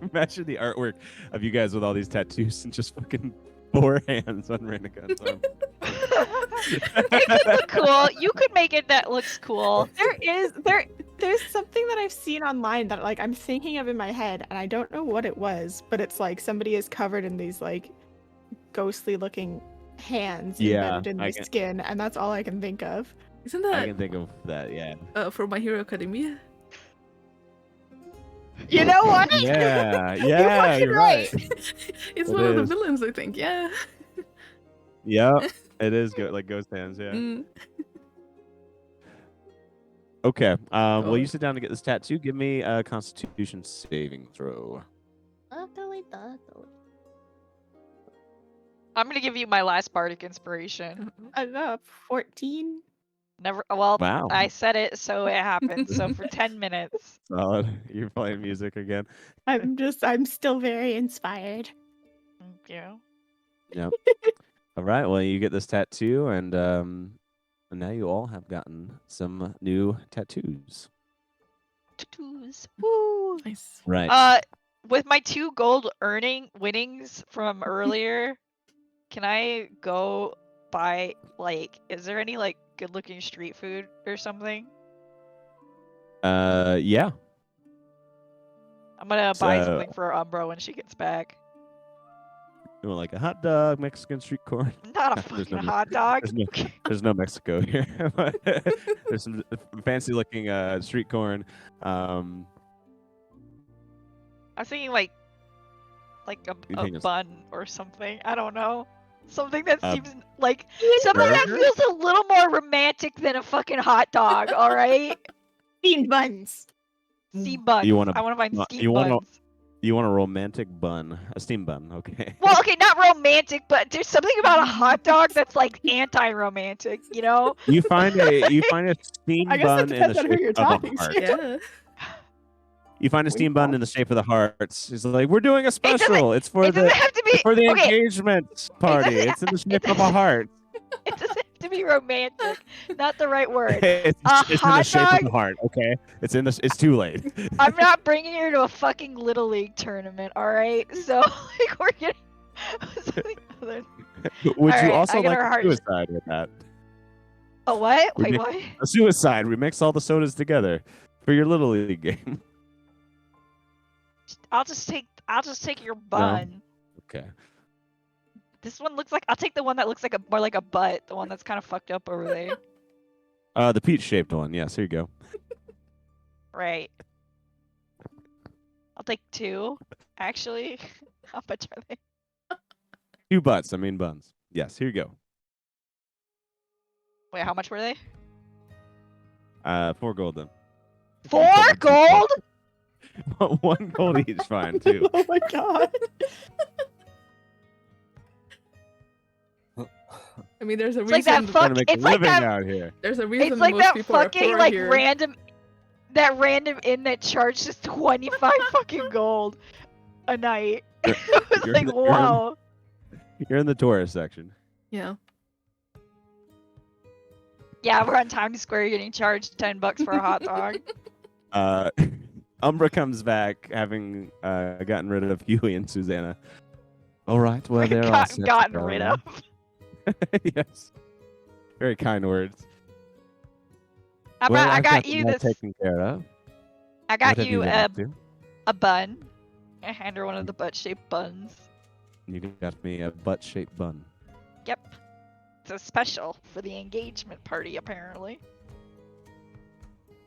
imagine the artwork of you guys with all these tattoos and just fucking 4 hands on Renegon. So. It could look cool. You could make it that looks cool. There's something that I've seen online that like I'm thinking of in my head and I don't know what it was, but it's like somebody is covered in these like ghostly looking hands Yeah, embedded in I their can- skin, and that's all I can think of. Isn't I that can think of that, yeah. from My Hero Academia? You know what? Yeah, You're yeah, fucking you're right. It's It one of the is. villains, I think. Yeah. Yep, it is good, like ghost hands, yeah. Mm. Okay, well, Oh. you sit down to get this tattoo. Give me a Constitution saving throw. I'm gonna give you my last bardic inspiration. I don't know, 14. Never. Well, Wow. I said it, so it happened. So for 10 minutes. Solid. You're playing music again. I'm still very inspired. Thank you. Yep. All right. Well, you get this tattoo, and now you all have gotten some new tattoos. Tattoos. Woo. Nice. Right. With my 2 gold winnings from earlier, can I go buy like? Is there any like good-looking street food or something? Yeah. I'm gonna buy So- something for Umbro when she gets back. You want like a hot dog, Mexican street corn? Not a There's fucking no- hot dog. There's no Mexico here. But there's some fancy looking street corn. I'm thinking like You a think it's- bun or something. I don't know. Something that A seems like something that burger? feels a little more romantic than a fucking hot dog. All right, Steamed buns. steam buns. You wanna- I want to find you steam wanna- buns. You want a romantic bun, a steam bun, okay? Well, okay, not romantic, but there's something about a hot dog that's like anti-romantic. You know? You find a steam I guess bun it in the depends on who shape you're of talking a heart. to. Yeah. You find a steam bun in the shape of the hearts. It's like we're doing a doesn't- special. It's for It doesn't the have to be for the okay. engagement party. doesn't- It's in the shape of a heart. It doesn't have to be romantic. Not the right word. It's A in the hot shape of dog? the heart. Okay, it's too late. I'm not bringing her to a fucking little league tournament. All right, so like we're getting something other. Would All you right, also I got like her a heart- suicide with that? A what? We Wait, did- what? A suicide. We mix all the sodas together for your little league game. take your bun. Okay. This one looks like I'll take the one that looks like more like a butt, the one that's kind of fucked up over there. The peach-shaped one. Yes, here you go. Right. I'll take 2, actually. How much are they? 2 butts. I mean buns. Yes, here you go. Wait, how much were they? 4 gold then. 4 gold? 1 gold each, fine too. Oh my god. I mean, there's a It's reason. like that Trying to make it's a like living that. out here. There's a reason It's like most that people are fucking poor like here. random inn that charged us 25 fucking gold a night. It was You're like, in the- wow. You're in the tourist section. Yeah. Yeah, we're on Times Square getting charged $10 for a hot dog. Umbra comes back having gotten rid of Huey and Susanna. All right, well they're all set to gotten go rid now. of. Yes. Very kind words. I Well, I I've got them you all this. taken care of. I What got have you been up to? a bun. I hand her one of the butt-shaped buns. You got me a butt-shaped bun. Yep. It's a special for the engagement party, apparently.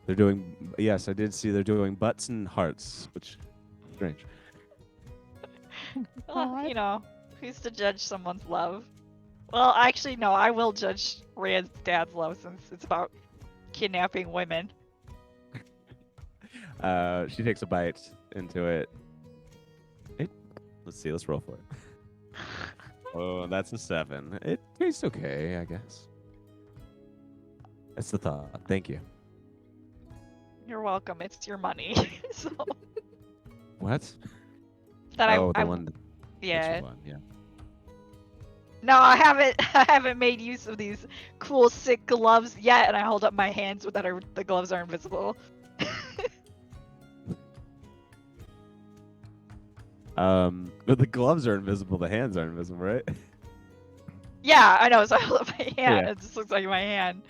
They're doing. Yes, I did see they're doing butts and hearts, which is strange. Well, you know, who's to judge someone's love? Well, actually, no, I will judge Rand's dad's love since it's about kidnapping women. She takes a bite into it. Let's see. Let's roll for it. Oh, that's a 7. It tastes okay, I guess. That's the thought. Thank you. You're welcome. It's your money. So What? that oh, the I one. That yeah. you won, yeah. No, I haven't made use of these cool sick gloves yet, and I hold up my hands so that the gloves are invisible. But the gloves are invisible. The hands are invisible, right? Yeah, I know. So I hold up my hand. Yeah. It just looks like my hand.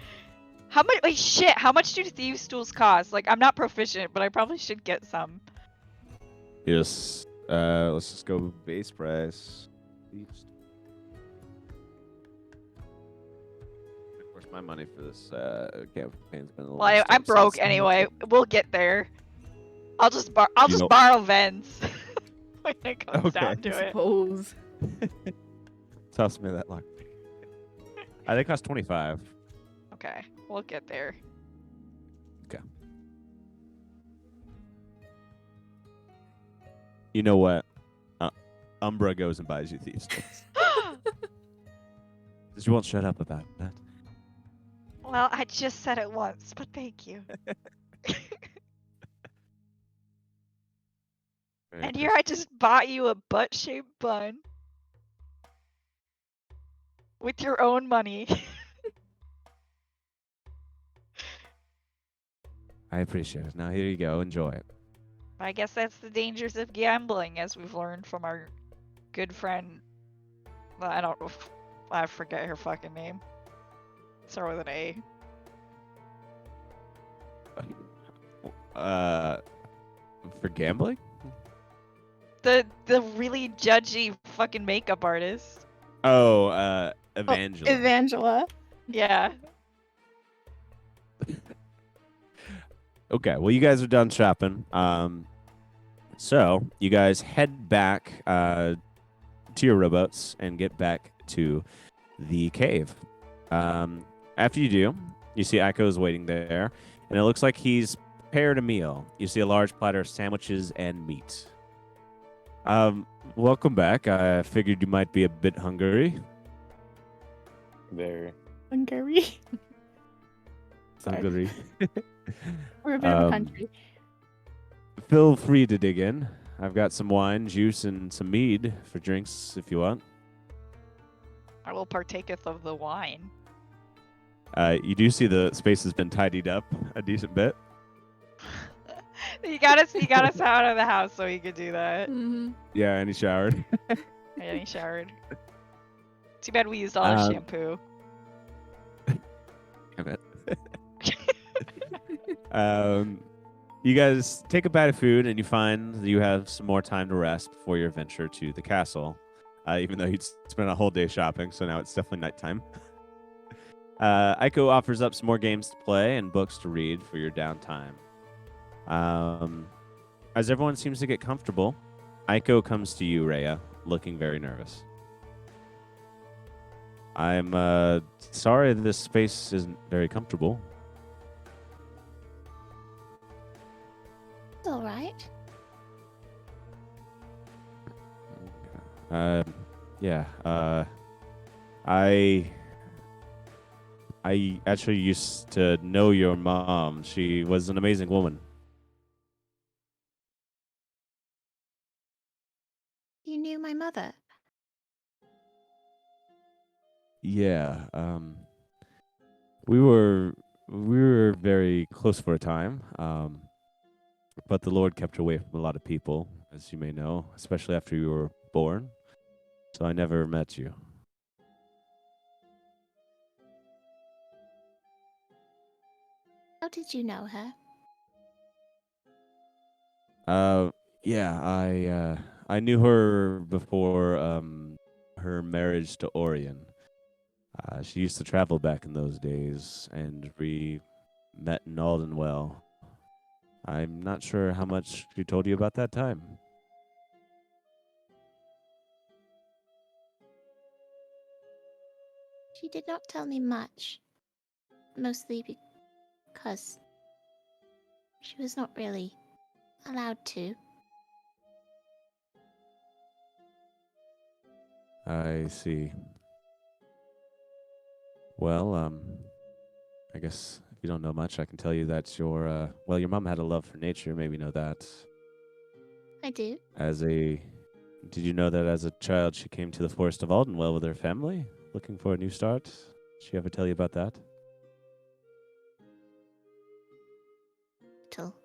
How much? Wait, shit. How much do thieves' stools cost? Like, I'm not proficient, but I probably should get some. Yes. Let's just go base price. Of course, my money for this campaign's been a little. Well, I'm broke anyway. We'll get there. I'll just You know- borrow Ven's when it comes Okay. down to it. Suppose. Toss me that luck. They cost 25. Okay, we'll get there. You know what? Umbra goes and buys you thieves' tools. Because you won't shut up about that. Well, I just said it once, but thank you. And here I just bought you a butt-shaped bun. With your own money. I appreciate it. Now here you go. Enjoy it. I guess that's the dangers of gambling, as we've learned from our good friend. I forget her fucking name. Start with an A. For gambling? The really judgy fucking makeup artist. Oh, Evangela. Evangela. Yeah. Okay, well, you guys are done shopping. So you guys head back to your rowboats and get back to the cave. After you do, you see Echo's waiting there, and it looks like he's prepared a meal. You see a large platter of sandwiches and meat. Welcome back. I figured you might be a bit hungry. Very. Hungary. Sorry. Hungry. We're a bit of a Um, country. Feel free to dig in. I've got some wine, juice, and some mead for drinks if you want. I will partaketh of the wine. You do see the space has been tidied up a decent bit. You got us out of the house so he could do that. Mm-hmm. Yeah, and he showered. And he showered. Too bad we used all our Um, shampoo. Damn it. You guys take a bite of food, and you find that you have some more time to rest before your venture to the castle. Even though you'd spent a whole day shopping, so now it's definitely nighttime. Aiko offers up some more games to play and books to read for your downtime. As everyone seems to get comfortable, Aiko comes to you, Rhea, looking very nervous. I'm sorry this space isn't very comfortable. It's all right. Yeah. I actually used to know your mom. She was an amazing woman. You knew my mother. Yeah. We were very close for a time. But the Lord kept her away from a lot of people, as you may know, especially after you were born. So I never met you. How did you know her? Yeah, I knew her before her marriage to Orion. She used to travel back in those days, and we met in Aldenwell. I'm not sure how much she told you about that time. She did not tell me much. Mostly because she was not really allowed to. I see. Well, I guess if you don't know much, I can tell you that your mom had a love for nature. Maybe you know that. I do. Did you know that as a child she came to the Forest of Aldenwell with her family, looking for a new start? Did she ever tell you about that? Little.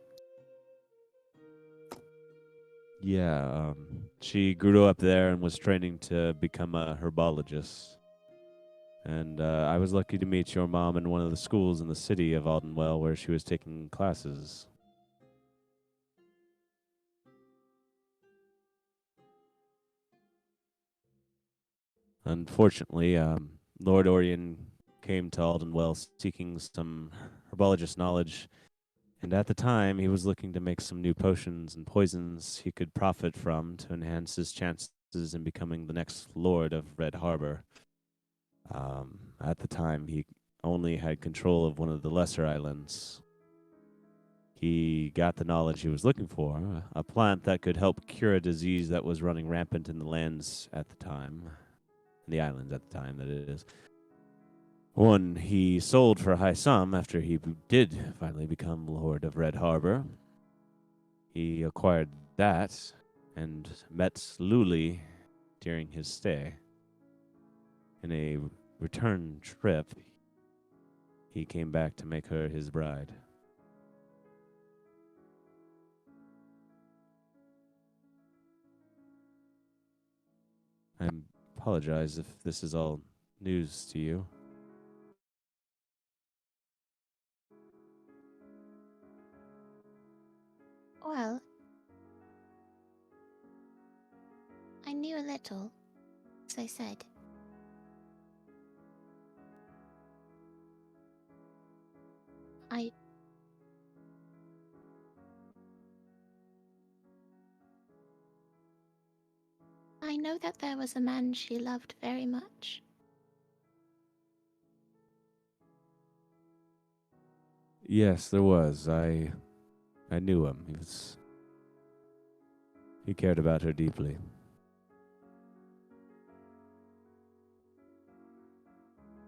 Yeah, she grew up there and was training to become a herbologist. And I was lucky to meet your mom in one of the schools in the city of Aldenwell where she was taking classes. Unfortunately, Lord Orion came to Aldenwell seeking some herbologist knowledge, and at the time he was looking to make some new potions and poisons he could profit from to enhance his chances in becoming the next Lord of Red Harbor. At the time, he only had control of one of the lesser islands. He got the knowledge he was looking for, a plant that could help cure a disease that was running rampant in the lands at the time. The islands at the time, that is. One he sold for a high sum after he did finally become Lord of Red Harbor. He acquired that and met Luli during his stay. In a return trip, he came back to make her his bride. I apologize if this is all news to you. Well, I knew a little, as I said. I know that there was a man she loved very much. Yes, there was. I knew him. He cared about her deeply.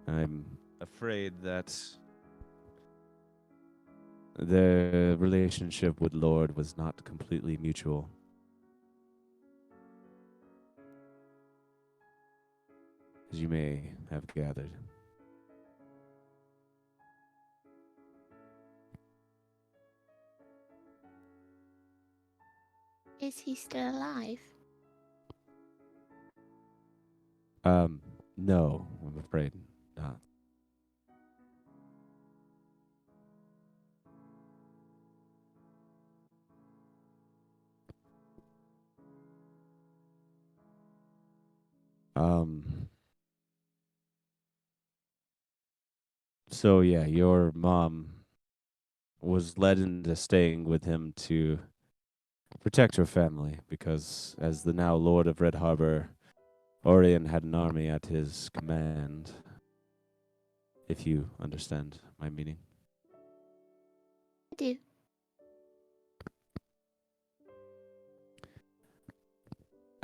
I'm afraid that their relationship with Lord was not completely mutual. As you may have gathered. Is he still alive? No, I'm afraid not. Um. So yeah, your mom was led into staying with him to protect her family because, as the now Lord of Red Harbor, Orion had an army at his command. If you understand my meaning. I do.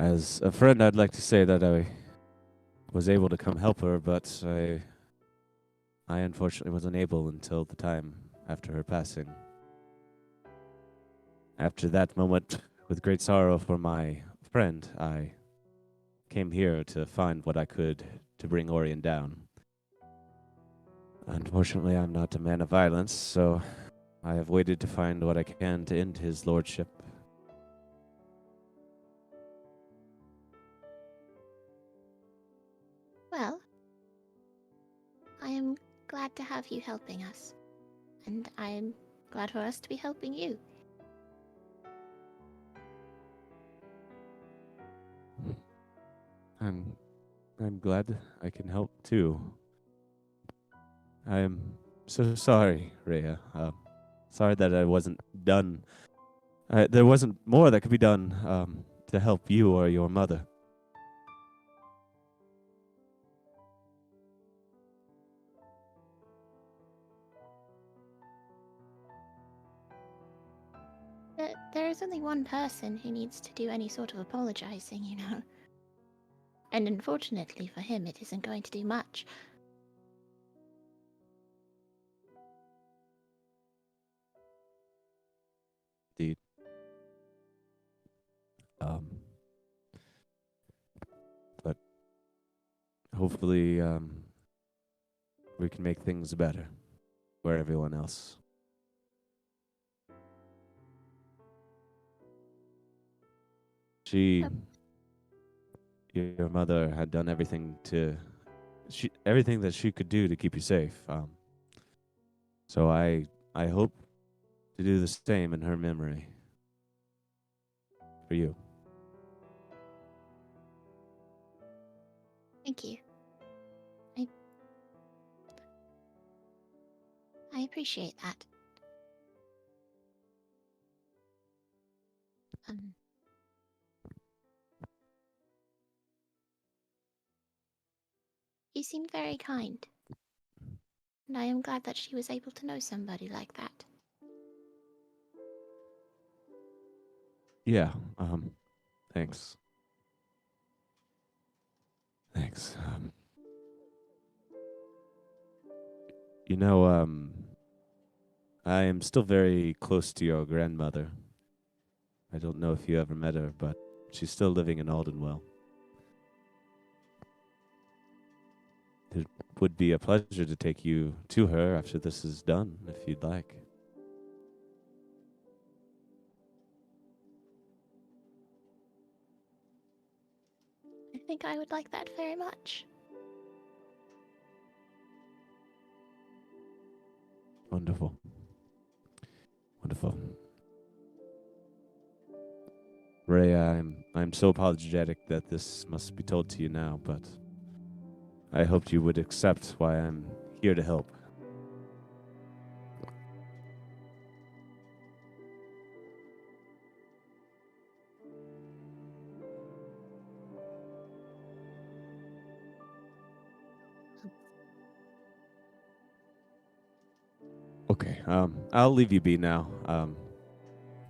As a friend, I'd like to say that I was able to come help her, but I unfortunately was unable until the time after her passing. After that moment, with great sorrow for my friend, I came here to find what I could to bring Orion down. Unfortunately, I'm not a man of violence, so I have waited to find what I can to end his lordship. Well, I am glad to have you helping us. And I am glad for us to be helping you. I'm glad I can help too. I am so sorry, Rhea. Sorry that I wasn't done. There wasn't more that could be done to help you or your mother. There is only one person who needs to do any sort of apologizing, you know. And unfortunately for him, it isn't going to do much. Indeed. But hopefully, we can make things better for everyone else. Your mother had done everything everything that she could do to keep you safe. So I hope to do the same in her memory. For you. Thank you. I appreciate that. You seem very kind. And I am glad that she was able to know somebody like that. Yeah, thanks. Thanks. You know, I am still very close to your grandmother. I don't know if you ever met her, but she's still living in Aldenwell. It would be a pleasure to take you to her after this is done, if you'd like. I think I would like that very much. Wonderful. Wonderful. Ray, I'm so apologetic that this must be told to you now, but I hoped you would accept why I'm here to help. Okay, I'll leave you be now.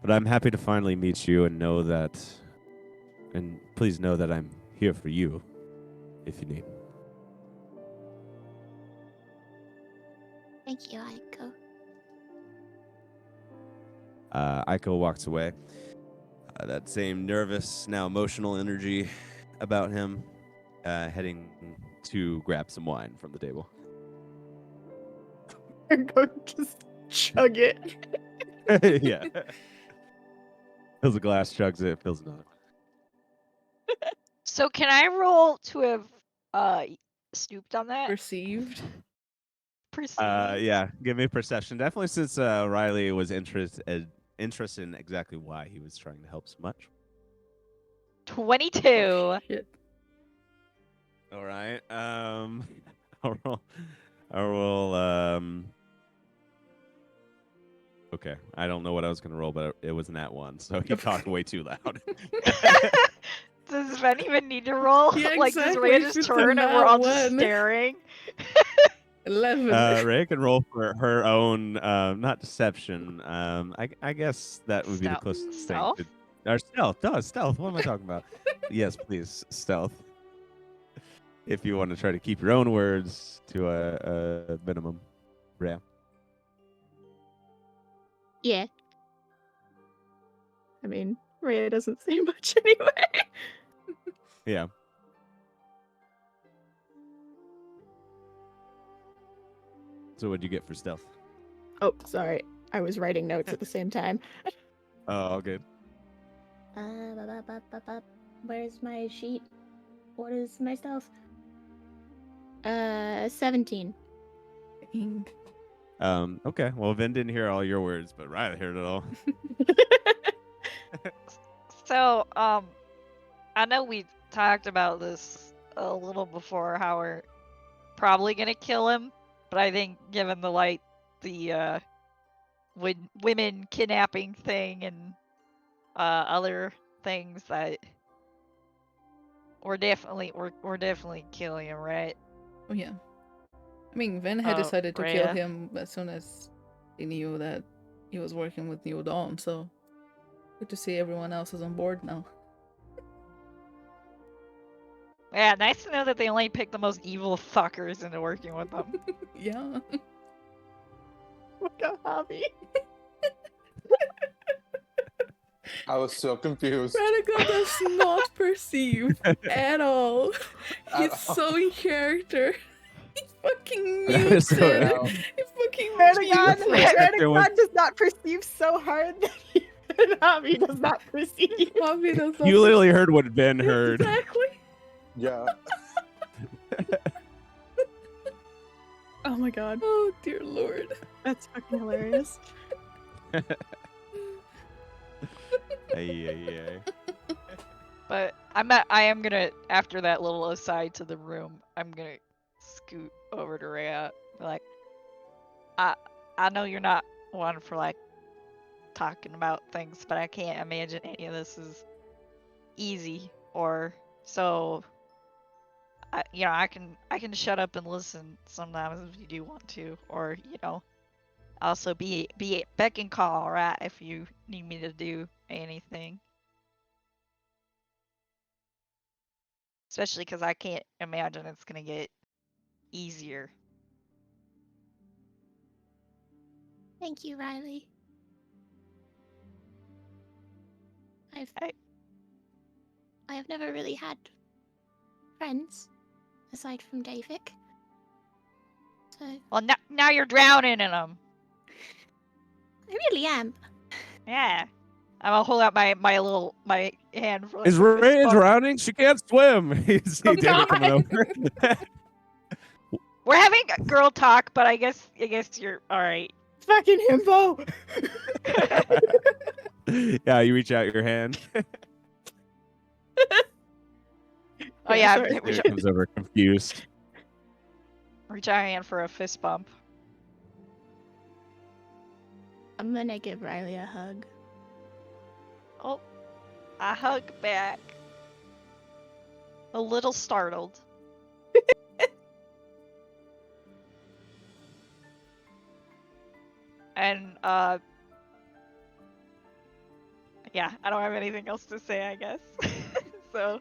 But I'm happy to finally meet you and know that, and please know that I'm here for you if you need. Thank you, Aiko. Aiko walks away. That same nervous, now emotional energy about him, heading to grab some wine from the table. I'm going to just chug it. Yeah. Fills a glass, chugs it, fills another. So can I roll to have snooped on that? Perceived. Perceived. Yeah, give me a perception. Definitely since Riley was interested in exactly why he was trying to help so much. 22. Shit. All right. I'll roll. I will. Okay. I don't know what I was gonna roll, but it was in that one. So he talked way too loud. Does Sven even need to roll? Yeah, Like, does exactly, Rhea if just it's a turn and we're nat all just one. staring? 11. Ray can roll for her own, not deception. I guess that would be the Stealth. closest Stealth? thing. Or stealth. No, stealth. What am I talking about? Yes, please, stealth. If you want to try to keep your own words to a minimum, Ray. Yeah. I mean, Rhea doesn't say much anyway. Yeah. So what'd you get for stealth? Oh, sorry. I was writing notes at the same time. Oh, good. Where's my sheet? What is my stealth? 17. Dang. Okay. Well, Vin didn't hear all your words, but Riley heard it all. So, I know we talked about this a little before, how we're probably gonna kill him, but I think given the women kidnapping thing and other things, that we're definitely killing him, right? Oh, yeah. I mean, Ven had Oh, decided to kill Rhea. him as soon as he knew that he was working with New Dawn, so good to see everyone else is on board now. Yeah, nice to know that they only picked the most evil fuckers into working with them. Yeah. What a hobby. I was so confused. Radical does not perceive at all. He's At so in character. He fucking That is mutes so it. Now, He fucking Radagon, mutes it. There was- Radagon does not perceive so hard that Hobby does not perceive. Bobby does not You literally heard what Ben heard. Exactly. yeah. Oh my god, Oh dear lord. that's fucking hilarious. Ay. But I am gonna, after that little aside to the room, I'm gonna scoot over to Rhea. Be like, I know you're not one for like talking about things, but I can't imagine any of this is easy. Or so, I can shut up and listen sometimes if you do want to, or also be at beck and call, right? If you need me to do anything. Especially because I can't imagine it's gonna get easier. Thank you, Riley. I have never really had friends aside from Davik. So I Well, now you're drowning in them. really am. Yeah. I'm gonna hold out my hand for like, Is a fist Ray bump. drowning? She can't swim. You see Oh, David coming God. over. We're having girl talk, but I guess you're all right. Fucking himbo! Yeah, you reach out your hand. Oh yeah, sorry. David comes over confused. reach out hand for a fist bump. I'm gonna give Riley a hug. Oh, I hug back. A little startled. And yeah, I don't have anything else to say, I guess. So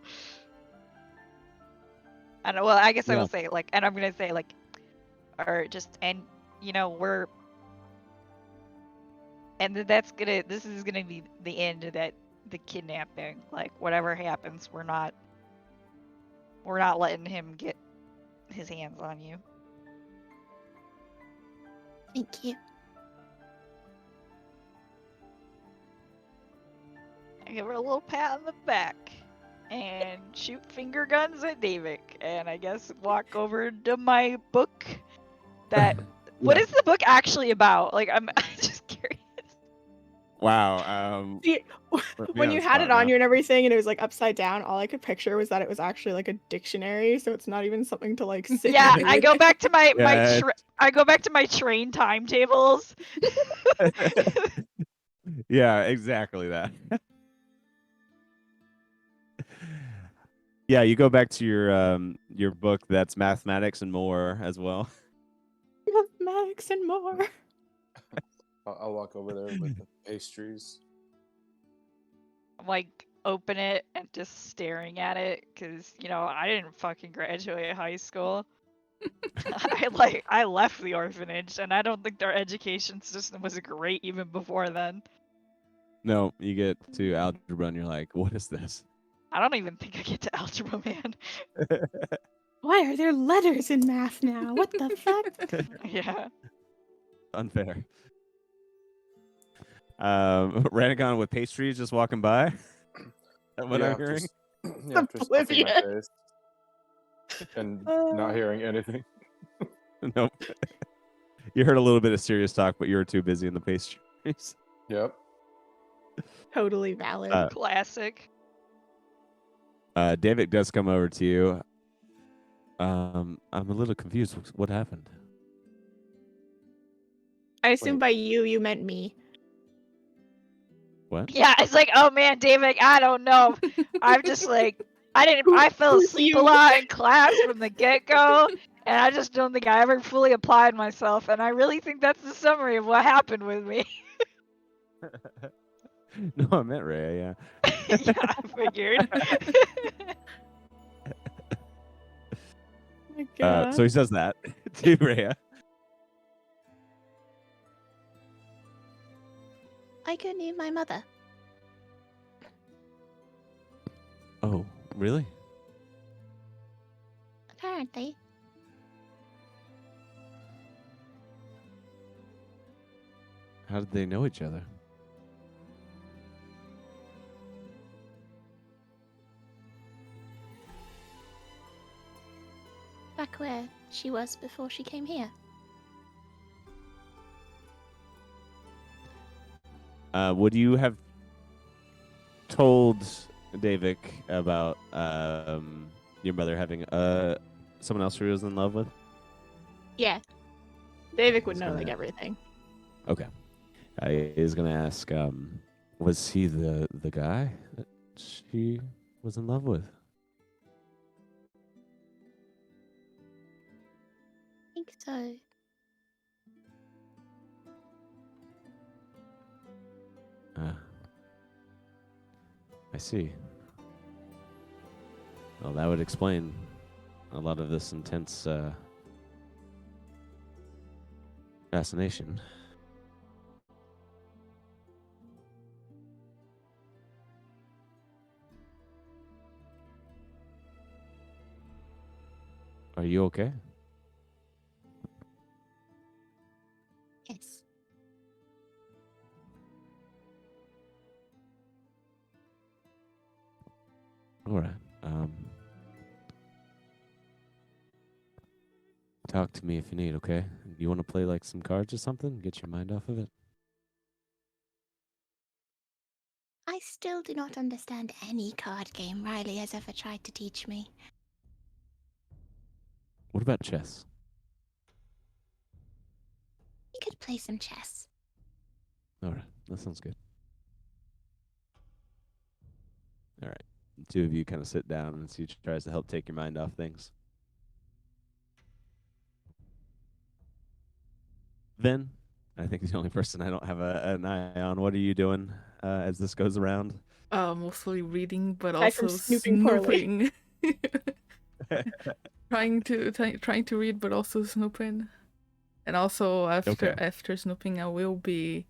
I know, well, I guess I Yeah. will say like, and I'm gonna say like, or just, and we're, and this is gonna be the end of the kidnapping. Like, whatever happens, we're not letting him get his hands on you. Thank you. I give her a little pat on the back and shoot finger guns at Davik, and I guess walk over to my book. What Yeah. is the book actually about? Like, I'm just curious. Wow. See, Put me when on you the had it spot on now. you and everything, and it was like upside down, all I could picture was that it was actually like a dictionary, so it's not even something to like sit. Yeah, and I read. go back to my Yeah, I go back to my train timetables. yeah, exactly that. Yeah, you go back to your book that's mathematics and more as well. Mathematics and more. I'll walk over there with the pastries. Like open it and just staring at it because I didn't fucking graduate high school. I left the orphanage and I don't think their education system was great even before then. No, you get to algebra and you're like, what is this? I don't even think I get to algebra, man. Why are there letters in math now? What the fuck? Yeah. Unfair. Ranagon with pastries just walking by. What I'm hearing. After stuffing my Oblivion. face and not hearing anything. Nope. You heard a little bit of serious talk, but you were too busy in the pastries. Yep. Totally valid. Classic. David does come over to you. I'm a little confused. What happened? I assume Wait. by you meant me. What? Yeah, it's like, oh man, David, I don't know. I'm just like, I fell Who's asleep a you? lot in class from the get-go, and I just don't think I ever fully applied myself, and I really think that's the summary of what happened with me. No, I meant Ray. Yeah. Yeah, I figured. Oh my God. So he says that to Rhea. I go near my mother. Oh, really? Apparently. How did they know each other? Back where she was before she came here. Would you have told Davik about your mother having someone else who he was in love with? Yeah. David would He's know gonna- like everything. Okay. I was gonna ask, was he the guy that she was in love with? I think so. I see. Well, that would explain a lot of this intense fascination. Are you okay? Yes. All right. Talk to me if you need, okay? You want to play like some cards or something? Get your mind off of it? I still do not understand any card game Riley has ever tried to teach me. What about chess? We could play some chess. All right. That sounds good. All right. The two of you kind of sit down and she tries to help take your mind off things. Then, I think he's the only person I don't have an eye on. What are you doing as this goes around? Mostly reading, but Aside from also snooping poorly. trying to read, but also snooping. And also Okay. after snooping, I will be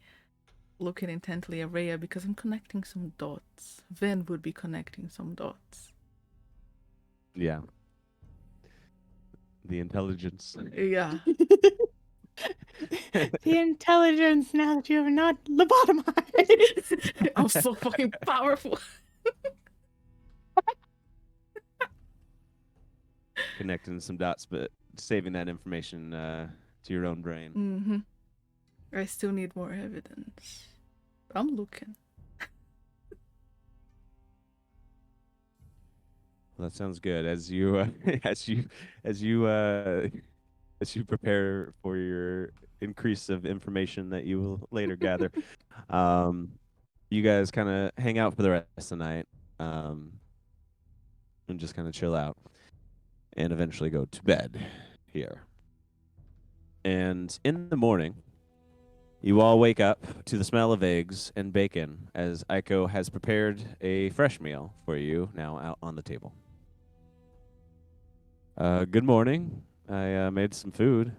looking intently at Rhea because I'm connecting some dots. Ven would be connecting some dots. Yeah. The intelligence. Yeah. The intelligence now that you have not lobotomized. I'm so fucking powerful. Connecting some dots, but saving that information to your own brain. Mm-hmm. I still need more evidence. I'm looking. Well, that sounds good. As you as you as you prepare for your increase of information that you will later gather, um, you guys kind of hang out for the rest of the night, and just kind of chill out, and eventually go to bed here. And in the morning, you all wake up to the smell of eggs and bacon as Aiko has prepared a fresh meal for you now out on the table. Good morning. I made some food.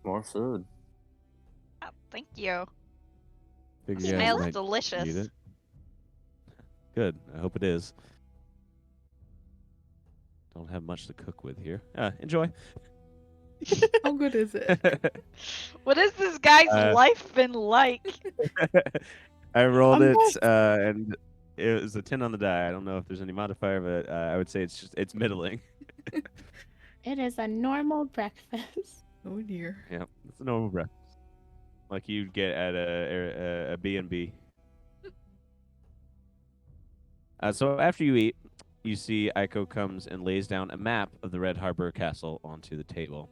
More food. Oh, thank you. Figure It you guys Smells might need delicious. it. Good. I hope it is. Don't have much to cook with here. Enjoy. How good is it? What has this guy's Uh, life been like? I rolled it, Almost. and it was a 10 on the die. I don't know if there's any modifier, but I would say it's middling. It is a normal breakfast. Oh dear. Yeah, it's a normal breakfast, like you'd get at a B&B. So after you eat, you see Aiko comes and lays down a map of the Red Harbor Castle onto the table.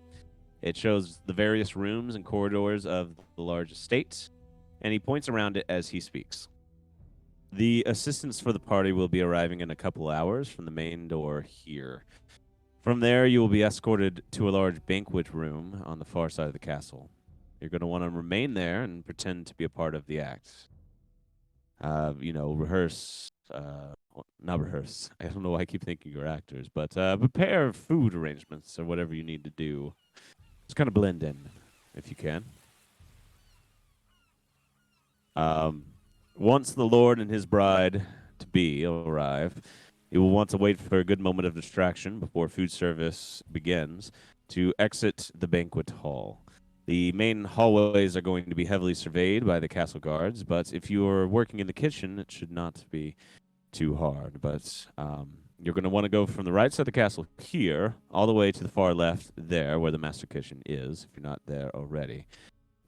It shows the various rooms and corridors of the large estate, and he points around it as he speaks. The assistants for the party will be arriving in a couple hours from the main door here. From there, you will be escorted to a large banquet room on the far side of the castle. You're going to want to remain there and pretend to be a part of the act. Rehearse. Not rehearse. I don't know why I keep thinking you're actors, but prepare food arrangements or whatever you need to do. Just kind of blend in, if you can. Once the Lord and his bride-to-be arrive, you will want to wait for a good moment of distraction before food service begins to exit the banquet hall. The main hallways are going to be heavily surveyed by the castle guards, but if you are working in the kitchen, it should not be too hard. But you're going to want to go from the right side of the castle here all the way to the far left there where the master kitchen is, if you're not there already.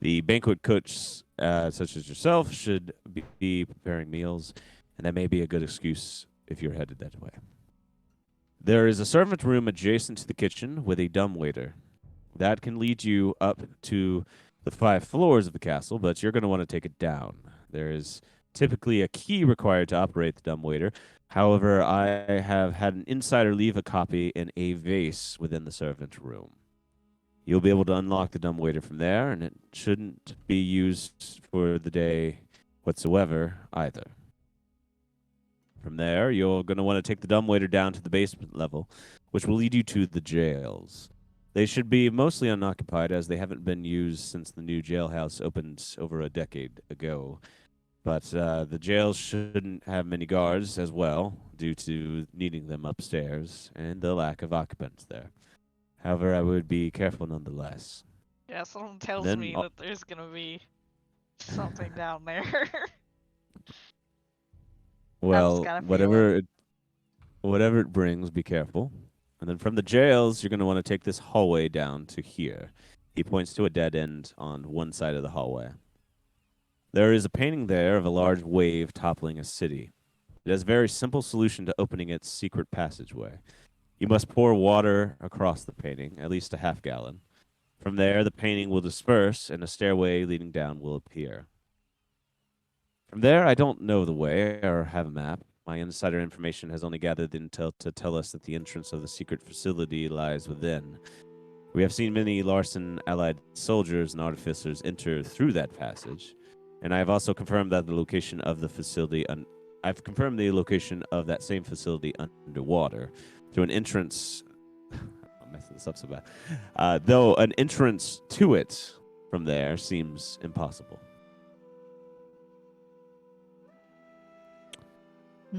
The banquet cooks, such as yourself, should be preparing meals, and that may be a good excuse if you're headed that way. There is a servant room adjacent to the kitchen with a dumbwaiter. That can lead you up to the 5 floors of the castle, but you're going to want to take it down. There is typically a key required to operate the dumbwaiter. However, I have had an insider leave a copy in a vase within the servant room. You'll be able to unlock the dumbwaiter from there, and it shouldn't be used for the day whatsoever either. From there, you're going to want to take the dumbwaiter down to the basement level, which will lead you to the jails. They should be mostly unoccupied, as they haven't been used since the new jailhouse opened over a decade ago. But the jails shouldn't have many guards as well, due to needing them upstairs and the lack of occupants there. However, I would be careful nonetheless. Yeah, someone tells Then me I'll- that there's gonna be something down there. Well, got a whatever it brings, be careful. And then from the jails, you're going to want to take this hallway down to here. He points to a dead end on one side of the hallway. There is a painting there of a large wave toppling a city. It has a very simple solution to opening its secret passageway. You must pour water across the painting, at least a half gallon. From there, the painting will disperse, and a stairway leading down will appear. From there, I don't know the way or have a map. My insider information has only gathered intel to tell us that the entrance of the secret facility lies within. We have seen many Larson allied soldiers and artificers enter through that passage, and I have also confirmed that the location of the facility. I've confirmed the location of that same facility underwater through an entrance. I'm messing this up so bad. Though an entrance to it from there seems impossible.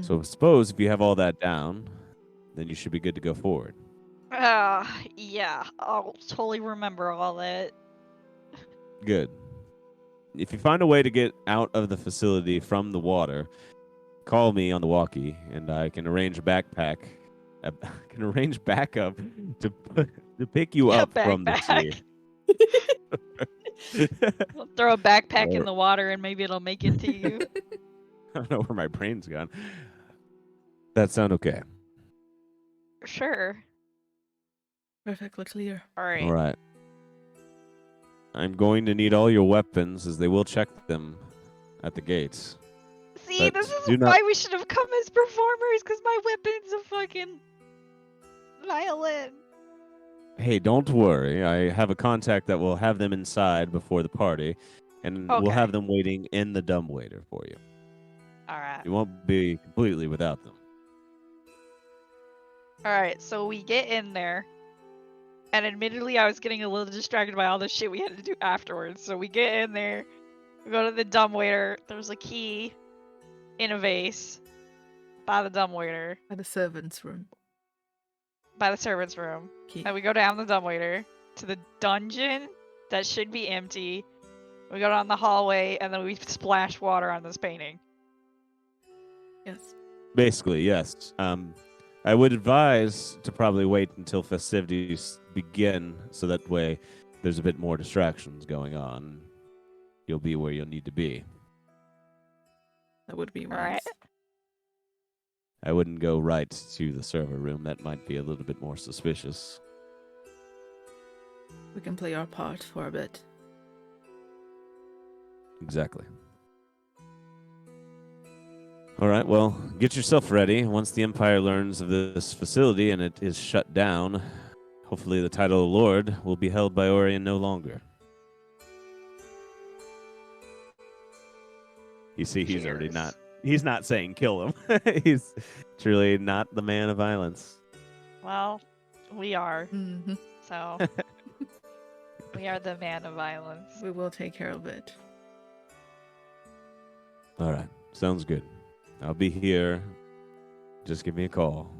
So suppose if you have all that down, then you should be good to go forward. Yeah, I'll totally remember all that. Good. If you find a way to get out of the facility from the water, call me on the walkie, and I can arrange backup to pick you Yeah, up from the sea. We'll throw a backpack in Or- the water and maybe it'll make it to you. I don't know where my brain's gone. That sound okay? Sure. Perfectly clear. All right. All right. I'm going to need all your weapons, as they will check them at the gates. See, But this is do not- why we should have come as performers, because my weapon's a fucking violin. Hey, don't worry. I have a contact that will have them inside before the party, and we'll Okay. have them waiting in the dumbwaiter for you. All right. You won't be completely without them. All right. So we get in there, and admittedly, I was getting a little distracted by all the shit we had to do afterwards. So we get in there, we go to the dumbwaiter. There's a key in a vase by the dumbwaiter, By the servants' room. by the servants' room. Key. Then we go down the dumbwaiter to the dungeon that should be empty. We go down the hallway, and then we splash water on this painting. Yes. Basically, yes. I would advise to probably wait until festivities begin, so that way there's a bit more distractions going on. You'll be where you'll need to be. That would be All wise. right. I wouldn't go right to the server room. That might be a little bit more suspicious. We can play our part for a bit. Exactly. All right, well, get yourself ready. Once the Empire learns of this facility and it is shut down, hopefully the title of Lord will be held by Orion no longer. You see, he's already Cheers. not. He's not saying kill him. He's truly not the man of violence. Well, we are. Hmm. So we are the man of violence. We will take care of it. All right, sounds good. I'll be here. Just give me a call.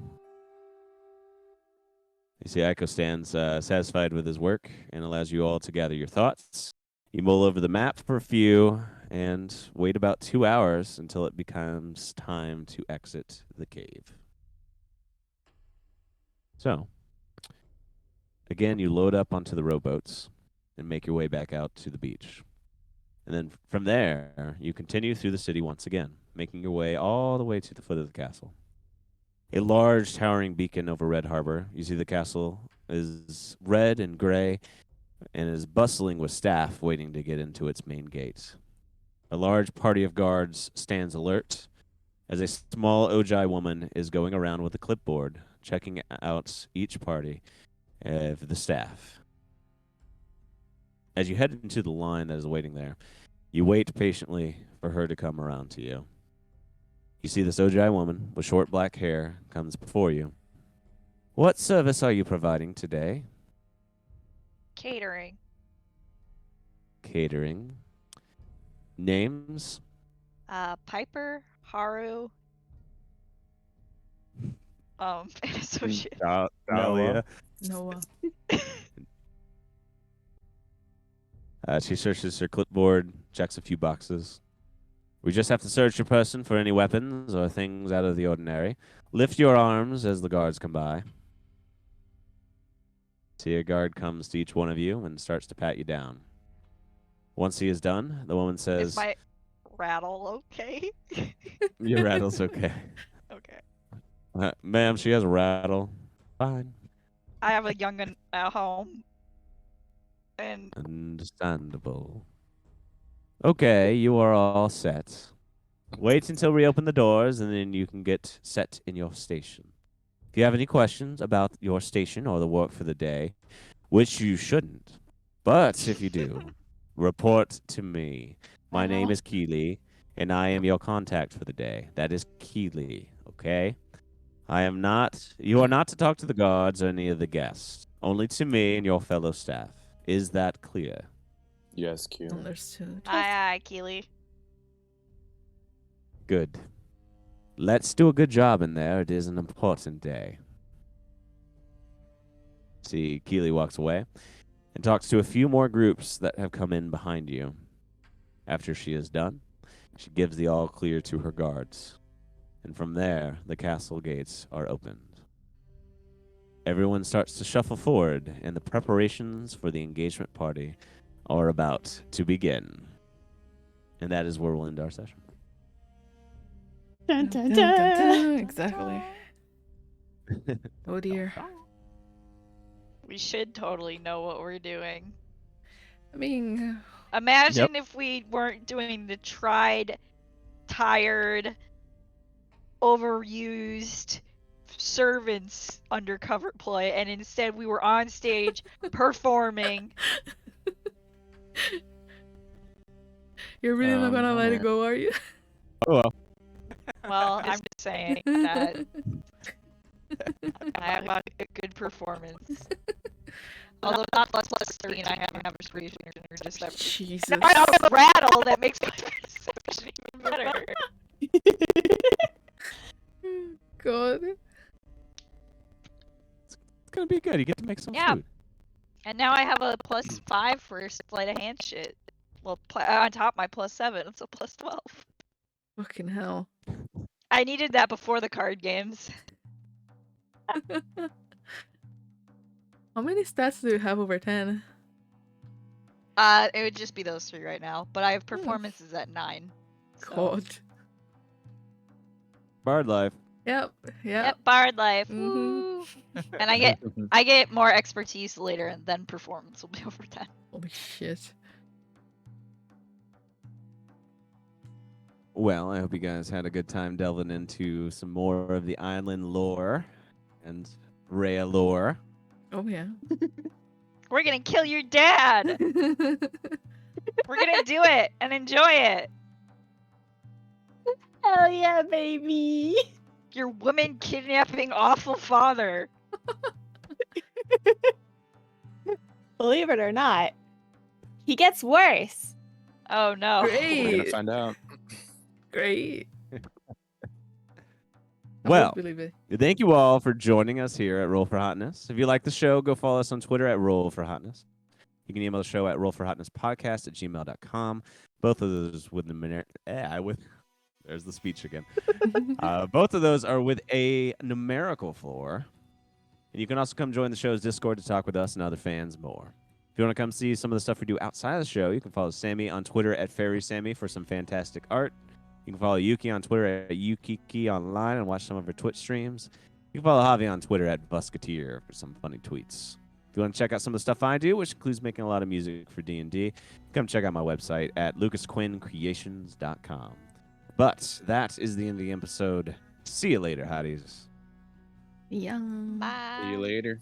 You see, Aiko stands satisfied with his work and allows you all to gather your thoughts. You mull over the map for a few and wait about 2 hours until it becomes time to exit the cave. So, again, you load up onto the rowboats and make your way back out to the beach. And then from there, you continue through the city once again, making your way all the way to the foot of the castle. A large towering beacon over Red Harbor. You see the castle is red and gray and is bustling with staff waiting to get into its main gate. A large party of guards stands alert as a small Ojai woman is going around with a clipboard, checking out each party of the staff. As you head into the line that is waiting there, you wait patiently for her to come around to you. You see this Ojai woman with short black hair comes before you. What service are you providing today? Catering. Catering. Names? Piper, Haru, and associate. Noah. Noah. She searches her clipboard, checks a few boxes. We just have to search your person for any weapons or things out of the ordinary. Lift your arms as the guards come by. See, a guard comes to each one of you and starts to pat you down. Once he is done, the woman Is says, my rattle okay? your rattle's okay. Okay. Ma'am, she has a rattle. Fine. I have a young'un at home. And Understandable. Okay, you are all set. Wait until we open the doors, and then you can get set in your station. If you have any questions about your station or the work for the day, which you shouldn't, but if you do, report to me. My name is Keely, and I am your contact for the day. That is Keely, okay? You are not to talk to the guards or any of the guests, only to me and your fellow staff. Is that clear? Yes, Q. Understood. aye, Keely. Good. Let's do a good job in there. It is an important day. See, Keely walks away and talks to a few more groups that have come in behind you. After she is done, she gives the all clear to her guards. And from there, the castle gates are opened. Everyone starts to shuffle forward, and the preparations for the engagement party are about to begin. And that is where we'll end our session. Dun, dun, Dun, dun, dun. dun. Exactly. Oh dear. We should totally know what we're doing. I mean, Imagine if we weren't doing the tried, tired, overused servants undercover play, and instead we were on stage performing. you're really not gonna no, let it man. go, are you? Oh, well. Well, I'm just saying that I have a good performance. Although not plus 13, I have average persuasion or just that. Jesus. No, I have a rattle that makes my perception even better. God. It's going to be good. You get to make some Yeah. food. And now I have a +5 for sleight of hand shit. Well, on top of my +7, it's a +12. Fucking hell. I needed that before the card games. How many stats do you have over 10? It would just be those 3 right now, but I have performances at 9. So. God. Bard life. Yep. Yep, bard life. Mhm. Woo. And I get more expertise later, and then performance will be over 10. Holy shit. Well, I hope you guys had a good time delving into some more of the island lore and Rhea lore. Oh yeah. We're gonna kill your dad. We're gonna do it and enjoy it. Hell yeah, baby. Your woman kidnapping awful father. Believe it or not, he gets worse. Oh no. We're gonna Great. find out. Great. I Well, won't believe it. thank you all for joining us here at Roll for Hotness. If you like the show, go follow us on Twitter at Roll for Hotness. You can email the show at rollforhotnesspodcast@gmail.com. Both of those with the there's the speech again. Both of those are with a numerical floor. And you can also come join the show's Discord to talk with us and other fans more. If you want to come see some of the stuff we do outside of the show, you can follow Sammy on Twitter at FairySammy for some fantastic art. You can follow Yuki on Twitter at Yukiki Online and watch some of her Twitch streams. You can follow Javi on Twitter at Busketeer for some funny tweets. If you want to check out some of the stuff I do, which includes making a lot of music for D&D, come check out my website at lucasquincreations.com. But that is the end of the episode. See you later, hotties. Young. Bye. See you later.